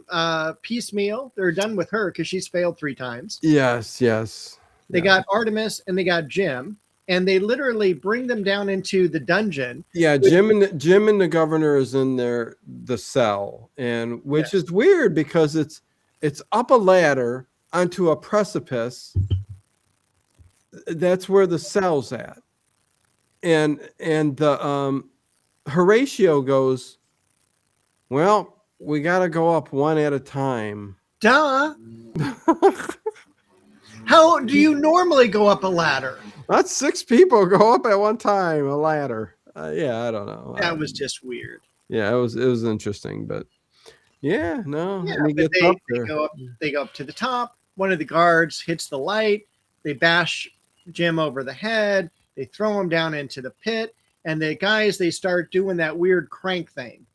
[SPEAKER 2] Piecemeal. They're done with her because she's failed 3 times.
[SPEAKER 1] Yes.
[SPEAKER 2] They got Artemis and they got Jim, and they literally bring them down into the dungeon.
[SPEAKER 1] Yeah, Jim and the governor is in the cell, and which is weird because it's up a ladder onto a precipice. That's where the cell's at, and the Horatio goes, "Well, we got to go up one at a time."
[SPEAKER 2] Duh. How do you normally go up a ladder?
[SPEAKER 1] That's 6 people go up at one time, a ladder. Yeah, I don't know.
[SPEAKER 2] That was just weird.
[SPEAKER 1] Yeah, it was interesting, but yeah, no.
[SPEAKER 2] Yeah,
[SPEAKER 1] and he gets up there.
[SPEAKER 2] They go up to the top. One of the guards hits the light. They bash Jim over the head. They throw him down into the pit. And the guys, they start doing that weird crank thing.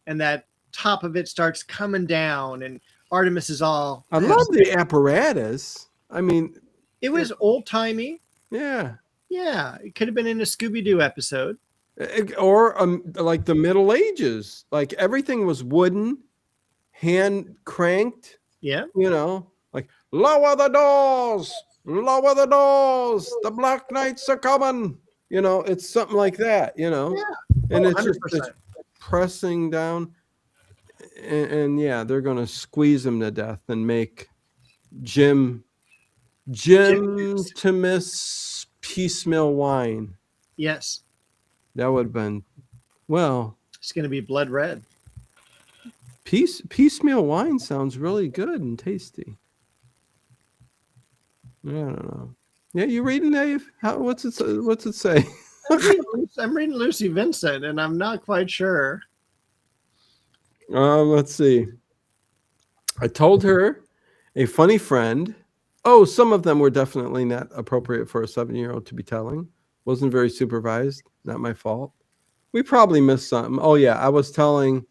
[SPEAKER 2] And that top of it starts coming down. And Artemis is all...
[SPEAKER 1] I love the apparatus. I mean...
[SPEAKER 2] It was old-timey.
[SPEAKER 1] Yeah.
[SPEAKER 2] Yeah. It could have been in a Scooby-Doo episode.
[SPEAKER 1] Or like the Middle Ages. Like everything was wooden, hand cranked.
[SPEAKER 2] Yeah.
[SPEAKER 1] Like, lower the doors. Lower the doors. The Black Knights are coming. It's something like that,
[SPEAKER 2] Yeah.
[SPEAKER 1] And it's just pressing down. And yeah, they're going to squeeze him to death and make Jim to Miss piecemeal wine.
[SPEAKER 2] Yes.
[SPEAKER 1] That would have been, well.
[SPEAKER 2] It's going to be blood red.
[SPEAKER 1] Piecemeal wine sounds really good and tasty. I don't know. Yeah, you reading, Dave? What's it say?
[SPEAKER 2] I'm reading Lucy Vincent, and I'm not quite sure.
[SPEAKER 1] Let's see. I told her a funny friend. Oh, some of them were definitely not appropriate for a 7-year-old to be telling. Wasn't very supervised. Not my fault. We probably missed something. Oh yeah, I was telling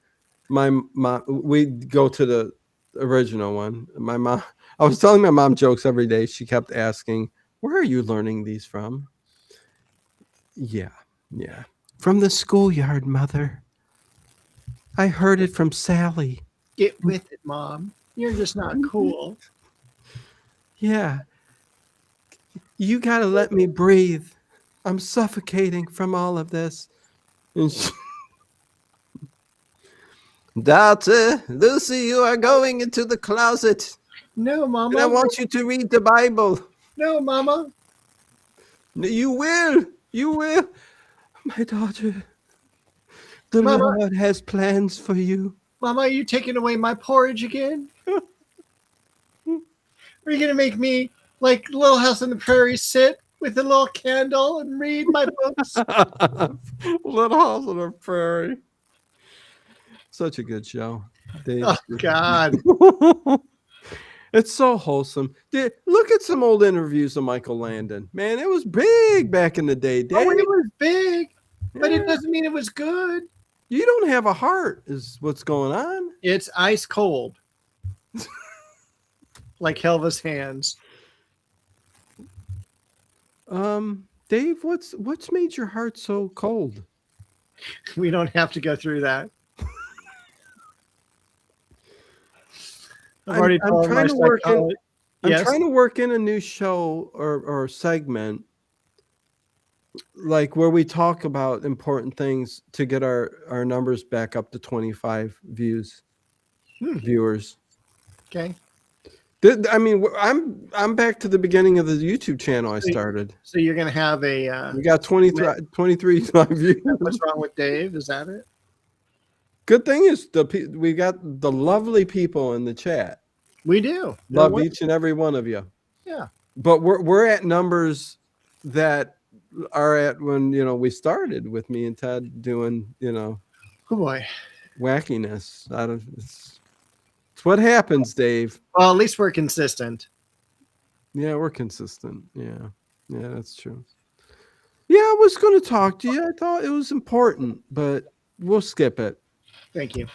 [SPEAKER 1] my mom. We go to the original one. My mom. I was telling my mom jokes every day. She kept asking, "Where are you learning these from?" Yeah. From the schoolyard, Mother. I heard it from Sally.
[SPEAKER 2] Get with it, Mom. You're just not cool.
[SPEAKER 1] Yeah. You got to let me breathe. I'm suffocating from all of this. Daughter, Lucy, you are going into the closet.
[SPEAKER 2] No, Mama.
[SPEAKER 1] And I want you to read the Bible.
[SPEAKER 2] No, Mama.
[SPEAKER 1] You will. My daughter, the
[SPEAKER 2] Mama.
[SPEAKER 1] Lord has plans for you.
[SPEAKER 2] Mama, are you taking away my porridge again? Are you going to make me, like Little House on the Prairie, sit with a little candle and read my books?
[SPEAKER 1] Little House on the Prairie. Such a good show.
[SPEAKER 2] Oh, God.
[SPEAKER 1] It's so wholesome. Look at some old interviews of Michael Landon. Man, it was big back in the day, Dave.
[SPEAKER 2] Oh, it was big, but it doesn't mean it was good.
[SPEAKER 1] You don't have a heart is what's going on.
[SPEAKER 2] It's ice cold. Like Helva's hands.
[SPEAKER 1] Dave, what's made your heart so cold?
[SPEAKER 2] We don't have to go through that. I'm trying to
[SPEAKER 1] work in a new show or segment, like where we talk about important things to get our numbers back up to 25 viewers.
[SPEAKER 2] Okay.
[SPEAKER 1] I mean, I'm back to the beginning of the YouTube channel I started.
[SPEAKER 2] So you're going to have a...
[SPEAKER 1] we got 23 views.
[SPEAKER 2] What's wrong with Dave? Is that it?
[SPEAKER 1] Good thing is we got the lovely people in the chat.
[SPEAKER 2] We do.
[SPEAKER 1] Love each and every one of you.
[SPEAKER 2] Yeah.
[SPEAKER 1] But we're at numbers that are at when we started with me and Ted doing
[SPEAKER 2] oh boy,
[SPEAKER 1] wackiness. It's what happens, Dave.
[SPEAKER 2] Well, at least we're consistent.
[SPEAKER 1] Yeah, we're consistent. Yeah, that's true. Yeah, I was going to talk to you. I thought it was important, but we'll skip it.
[SPEAKER 2] Thank you.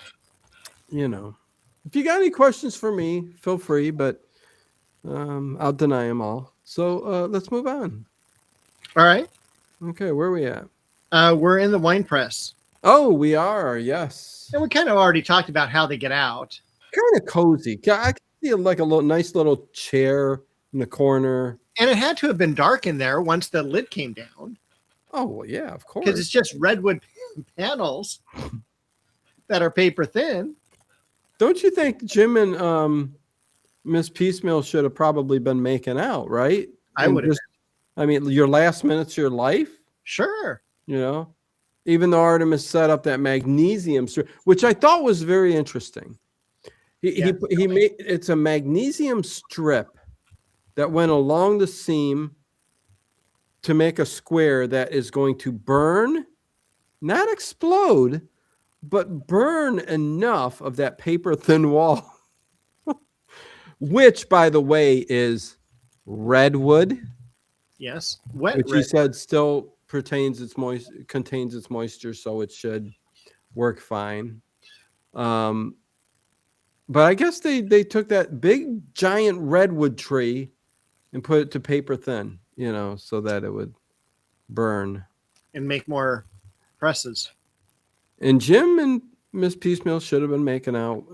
[SPEAKER 1] If you got any questions for me, feel free, but I'll deny them all. So let's move on.
[SPEAKER 2] All right.
[SPEAKER 1] Okay, where are we at?
[SPEAKER 2] We're in the wine press.
[SPEAKER 1] Oh, we are, yes.
[SPEAKER 2] And we kind of already talked about how they get out.
[SPEAKER 1] Kind of cozy. I can see like a nice little chair in the corner.
[SPEAKER 2] And it had to have been dark in there once the lid came down.
[SPEAKER 1] Oh, well, yeah, of course.
[SPEAKER 2] Because it's just redwood panels that are paper thin.
[SPEAKER 1] Don't you think Jim and Miss Piecemeal should have probably been making out, right?
[SPEAKER 2] I would have.
[SPEAKER 1] I mean, your last minutes of your life?
[SPEAKER 2] Sure.
[SPEAKER 1] Even though Artemis set up that magnesium strip, which I thought was very interesting. He made it's a magnesium strip that went along the seam to make a square that is going to burn, not explode, but burn enough of that paper thin wall, which, by the way, is redwood.
[SPEAKER 2] Yes,
[SPEAKER 1] which he said still contains its moisture, so it should work fine. But I guess they took that big giant redwood tree and put it to paper thin, so that it would burn
[SPEAKER 2] and make more presses.
[SPEAKER 1] And Jim and Miss Piecemeal should have been making out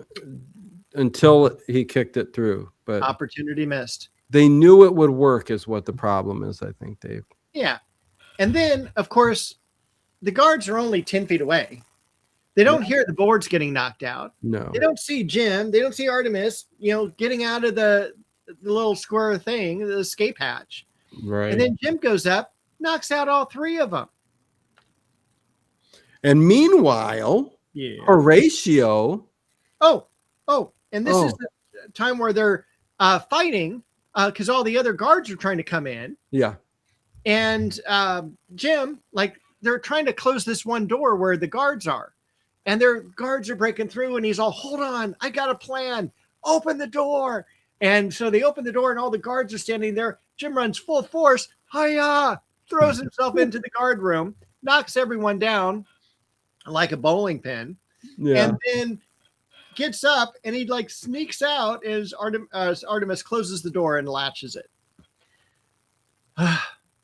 [SPEAKER 1] until he kicked it through, but
[SPEAKER 2] opportunity missed.
[SPEAKER 1] They knew it would work is what the problem is, I think, Dave.
[SPEAKER 2] Yeah. And then, of course, the guards are only 10 feet away. They don't hear the boards getting knocked out.
[SPEAKER 1] No.
[SPEAKER 2] They don't see Jim. They don't see Artemis, getting out of the little square thing, the escape hatch.
[SPEAKER 1] Right.
[SPEAKER 2] And then Jim goes up knocks out all 3 of them.
[SPEAKER 1] And meanwhile, Horatio.
[SPEAKER 2] Oh, and this is the time where they're fighting because all the other guards are trying to come in.
[SPEAKER 1] Yeah.
[SPEAKER 2] And Jim, like, they're trying to close this one door where the guards are. And their guards are breaking through, and he's all, hold on, I got a plan. Open the door. And so they open the door, and all the guards are standing there. Jim runs full force. Hiya! Throws himself into the guard room, knocks everyone down like a bowling pin.
[SPEAKER 1] Yeah.
[SPEAKER 2] And then gets up, and he like sneaks out as Artemis closes the door and latches it.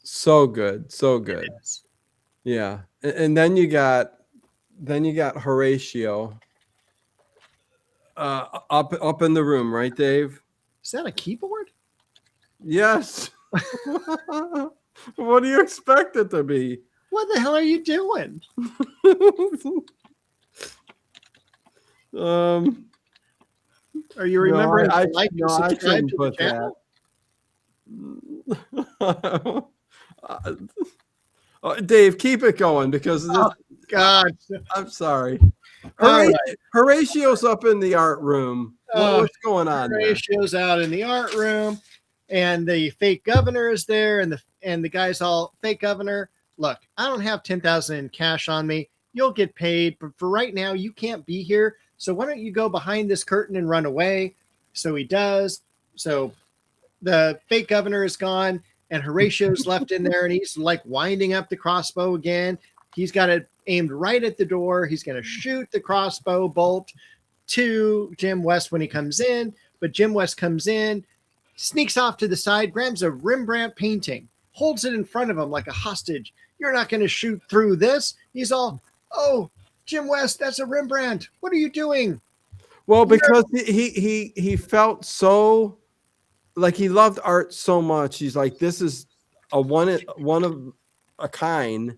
[SPEAKER 1] So good. So good. Yeah. And then you got Horatio up in the room, right, Dave?
[SPEAKER 2] Is that a keyboard?
[SPEAKER 1] Yes. What do you expect it to be?
[SPEAKER 2] What the hell are you doing? Are you remembering?
[SPEAKER 1] I shouldn't put that. Dave, keep it going because
[SPEAKER 2] God,
[SPEAKER 1] I'm sorry.
[SPEAKER 2] Right.
[SPEAKER 1] Horatio's up in the art room. What's going on?
[SPEAKER 2] Horatio's out in the art room, and the fake governor is there, and the guy's all, fake governor, look, I don't have 10,000 in cash on me. You'll get paid, but for right now, you can't be here. So why don't you go behind this curtain and run away? So he does. So the fake governor is gone, and Horatio's left in there, and he's like winding up the crossbow again. He's got it aimed right at the door. He's going to shoot the crossbow bolt to Jim West when he comes in, but Jim West comes in, sneaks off to the side, grabs a Rembrandt painting, holds it in front of him like a hostage. You're not going to shoot through this. He's all, oh, Jim West, that's a Rembrandt. What are you doing?
[SPEAKER 1] Well, because he felt so like he loved art so much. He's like, this is a one of a kind.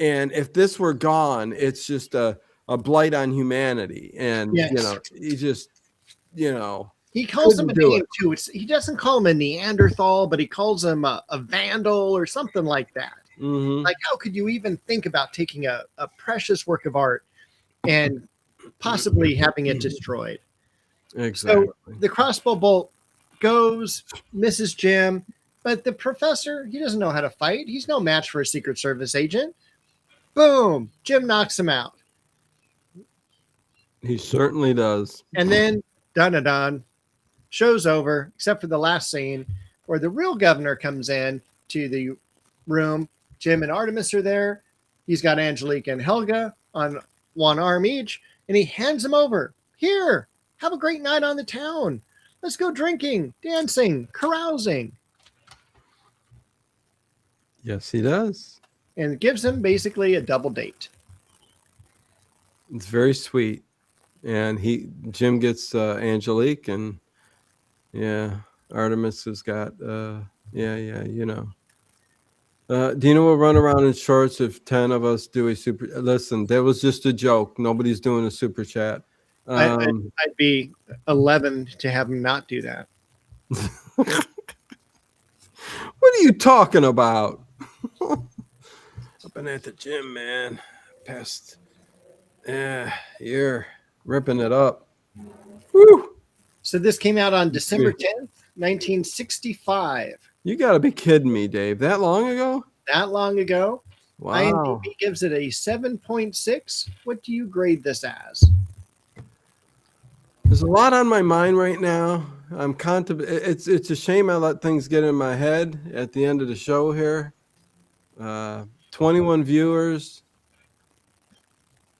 [SPEAKER 1] And if this were gone, it's just a blight on humanity. And, he just,
[SPEAKER 2] he calls him a name too. He doesn't call him a Neanderthal, but he calls him a vandal or something like that.
[SPEAKER 1] Mm-hmm.
[SPEAKER 2] Like, how could you even think about taking a precious work of art and possibly having it destroyed?
[SPEAKER 1] Exactly.
[SPEAKER 2] So the crossbow bolt goes, misses Jim, but the professor, he doesn't know how to fight. He's no match for a Secret Service agent. Boom! Jim knocks him out.
[SPEAKER 1] He certainly does.
[SPEAKER 2] And then, dun-dun-dun, show's over, except for the last scene where the real governor comes in to the room. Jim and Artemis are there. He's got Angelique and Helga on one arm each, and he hands them over. Here, have a great night on the town. Let's go drinking, dancing, carousing.
[SPEAKER 1] Yes, he does.
[SPEAKER 2] And gives him basically a double date.
[SPEAKER 1] It's very sweet. And Jim gets Angelique, and Artemis has got Dino will run around in shorts if 10 of us do a super. Listen, that was just a joke. Nobody's doing a super chat.
[SPEAKER 2] I'd be 11 to have him not do that.
[SPEAKER 1] What are you talking about? I've been at the gym, man. You're ripping it up. Woo!
[SPEAKER 2] So this came out on December 10th, 1965.
[SPEAKER 1] You got to be kidding me, Dave. That long ago?
[SPEAKER 2] That long ago.
[SPEAKER 1] Wow.
[SPEAKER 2] IMDb gives it a 7.6. What do you grade this as?
[SPEAKER 1] There's a lot on my mind right now. I'm contemplating. It's a shame I let things get in my head at the end of the show here. 21 viewers.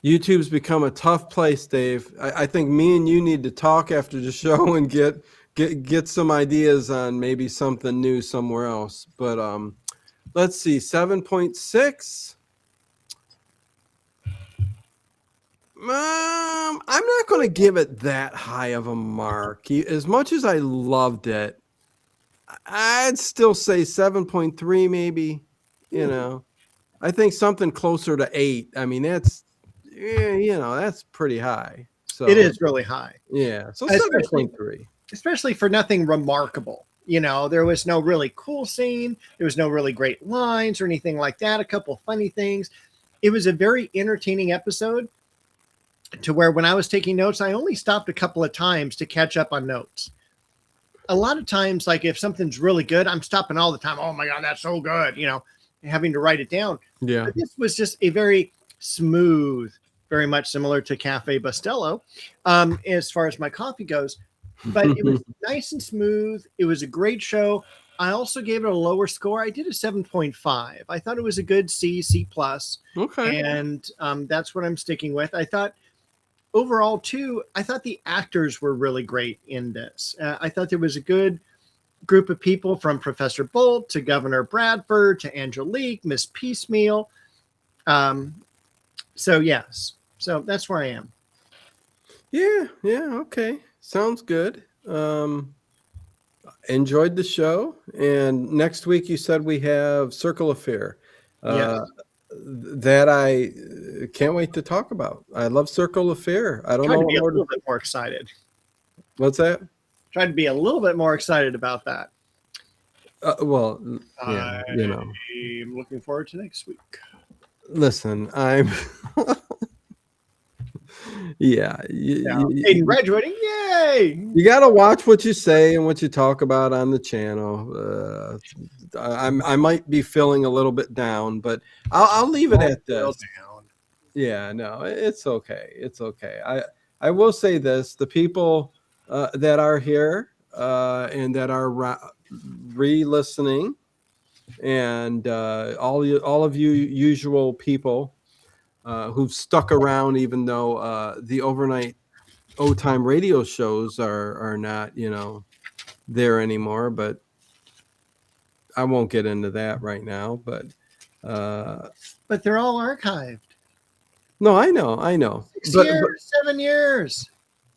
[SPEAKER 1] YouTube's become a tough place, Dave. I think me and you need to talk after the show and get some ideas on maybe something new somewhere else. But let's see, 7.6. I'm not going to give it that high of a mark. As much as I loved it, I'd still say 7.3 maybe. I think something closer to 8. I mean, that's pretty high. So
[SPEAKER 2] it is really high.
[SPEAKER 1] Yeah, so 7.3.
[SPEAKER 2] Especially for nothing remarkable. You know, there was no really cool scene. There was no really great lines or anything like that. A couple funny things. It was a very entertaining episode to where when I was taking notes, I only stopped a couple of times to catch up on notes. A lot of times, like if something's really good, I'm stopping all the time. Oh my God, that's so good. You know, having to write it down.
[SPEAKER 1] Yeah.
[SPEAKER 2] But this was just a very smooth, very much similar to Cafe Bustelo, as far as my coffee goes. But it was nice and smooth. It was a great show. I also gave it a lower score. I did a 7.5. I thought it was a good C plus.
[SPEAKER 1] Okay.
[SPEAKER 2] And that's what I'm sticking with. I thought overall, too, I thought the actors were really great in this. I thought there was a good group of people, from Professor Bolt to Governor Bradford to Angelique, Miss Piecemeal. So, yes. So that's where I am.
[SPEAKER 1] Yeah. Okay. Sounds good. Enjoyed the show. And next week you said we have Circle of Fear.
[SPEAKER 2] Yes.
[SPEAKER 1] That I can't wait to talk about. I love Circle of Fear. I don't know.
[SPEAKER 2] To be a little bit more excited.
[SPEAKER 1] What's that?
[SPEAKER 2] Tried to be a little bit more excited about that.
[SPEAKER 1] Well, yeah, you know.
[SPEAKER 2] I'm looking forward to next week.
[SPEAKER 1] Listen, I'm. Yeah.
[SPEAKER 2] Aiden graduating. Yay!
[SPEAKER 1] You got to watch what you say and what you talk about on the channel. I might be feeling a little bit down, but I'll leave it at this. Yeah, no, it's okay. It's okay. I will say this: the people that are here and that are re-listening, and all of you usual people who've stuck around, even though the overnight O-time radio shows are not, there anymore. But I won't get into that right now. But
[SPEAKER 2] they're all archived.
[SPEAKER 1] No, I know.
[SPEAKER 2] 6 years, 7 years.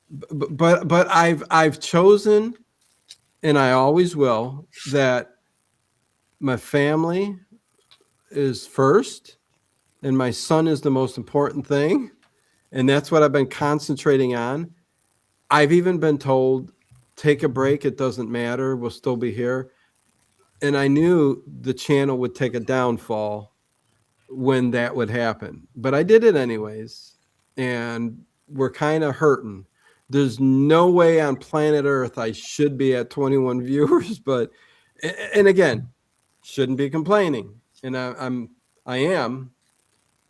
[SPEAKER 1] But I've chosen, and I always will, that my family is first, and my son is the most important thing, and that's what I've been concentrating on. I've even been told, take a break. It doesn't matter. We'll still be here. And I knew the channel would take a downfall when that would happen, but I did it anyways. And we're kind of hurting. There's no way on planet Earth I should be at 21 viewers, but, and again, shouldn't be complaining. And I am.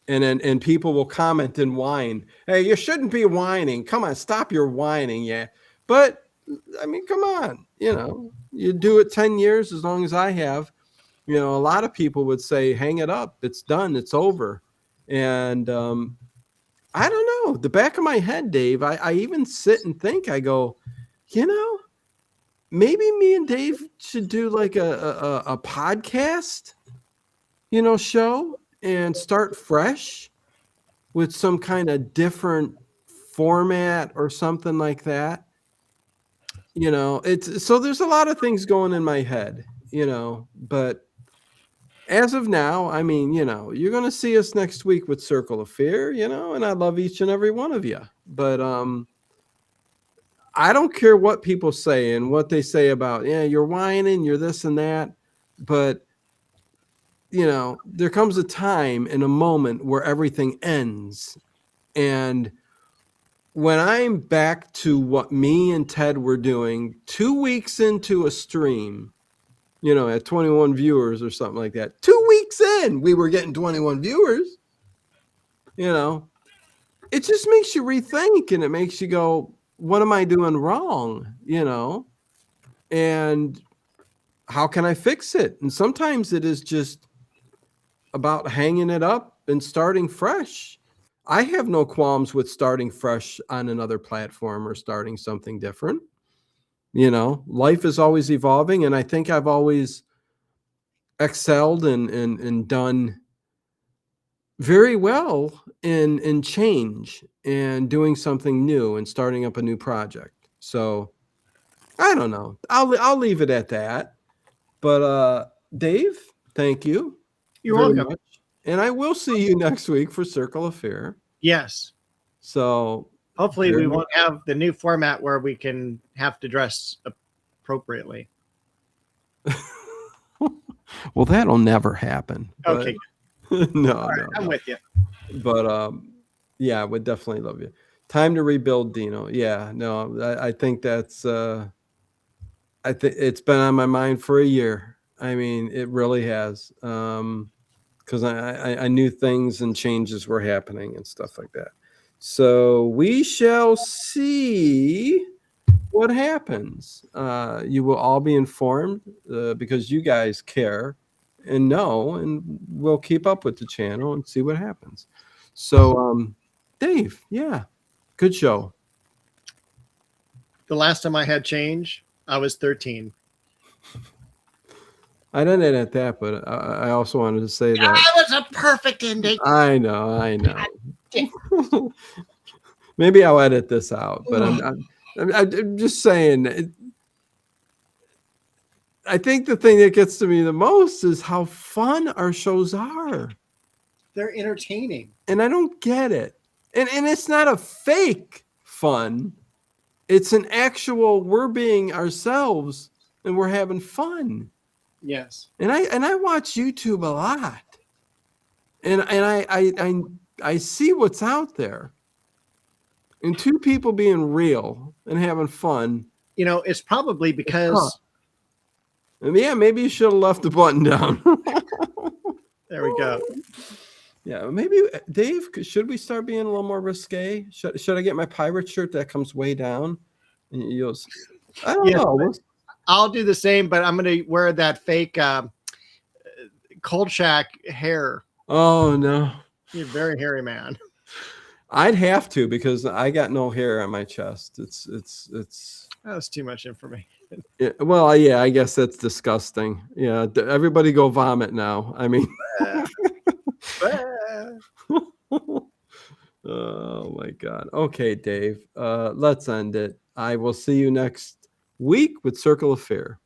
[SPEAKER 1] And people will comment and whine. Hey, you shouldn't be whining. Come on, stop your whining. Yeah. But I mean, come on, you do it 10 years, as long as I have. A lot of people would say, hang it up. It's done. It's over. And I don't know. The back of my head, Dave, I even sit and think, I go, maybe me and Dave should do like a podcast, show, and start fresh with some kind of different format or something like that. It's so there's a lot of things going in my head, but as of now, I mean, you're going to see us next week with Circle of Fear, and I love each and every one of you. But I don't care what people say and what they say about, you're whining, you're this and that. But, there comes a time and a moment where everything ends. And when I'm back to what me and Ted were doing 2 weeks into a stream, at 21 viewers or something like that. 2 weeks in, we were getting 21 viewers. It just makes you rethink, and it makes you go, what am I doing wrong? And how can I fix it? And sometimes it is just about hanging it up and starting fresh. I have no qualms with starting fresh on another platform or starting something different. Life is always evolving, and I think I've always excelled and done very well in change and doing something new and starting up a new project. So I don't know. I'll leave it at that. But Dave, thank you.
[SPEAKER 2] You're welcome.
[SPEAKER 1] Much. And I will see you next week for Circle of Fear.
[SPEAKER 2] Yes.
[SPEAKER 1] So
[SPEAKER 2] hopefully we won't have the new format where we can have to dress appropriately.
[SPEAKER 1] Well, that'll never happen. But
[SPEAKER 2] Okay,
[SPEAKER 1] no,
[SPEAKER 2] I'm with you.
[SPEAKER 1] But yeah, I would definitely love you. Time to rebuild Dino. Yeah, no, I think that's I think it's been on my mind for a year. I mean, it really has. Because I knew things and changes were happening and stuff like that. So we shall see what happens. You will all be informed because you guys care and know, and we'll keep up with the channel and see what happens. So, Dave, yeah, good show.
[SPEAKER 2] The last time I had change, I was 13.
[SPEAKER 1] I didn't edit that, but I also wanted to say that
[SPEAKER 2] That was a perfect ending.
[SPEAKER 1] I know. Maybe I'll edit this out, but I'm just saying. I think the thing that gets to me the most is how fun our shows are.
[SPEAKER 2] They're entertaining.
[SPEAKER 1] And I don't get it. And it's not a fake fun. It's an actual, we're being ourselves and we're having fun.
[SPEAKER 2] Yes.
[SPEAKER 1] And I watch YouTube a lot. And I see what's out there. And two people being real and having fun.
[SPEAKER 2] You know, it's probably because
[SPEAKER 1] yeah, maybe you should have left the button down.
[SPEAKER 2] there we go.
[SPEAKER 1] Yeah, maybe Dave, should we start being a little more risque? Should I get my pirate shirt that comes way down? And I don't know.
[SPEAKER 2] I'll do the same, but I'm going to wear that fake Kolchak hair.
[SPEAKER 1] Oh no,
[SPEAKER 2] you're a very hairy man.
[SPEAKER 1] I'd have to because I got no hair on my chest. It's
[SPEAKER 2] that's too much information.
[SPEAKER 1] Yeah, well, yeah, I guess that's disgusting. Yeah, everybody go vomit now. I mean, oh my God. Okay, Dave, let's end it. I will see you next week with Circle of Fear.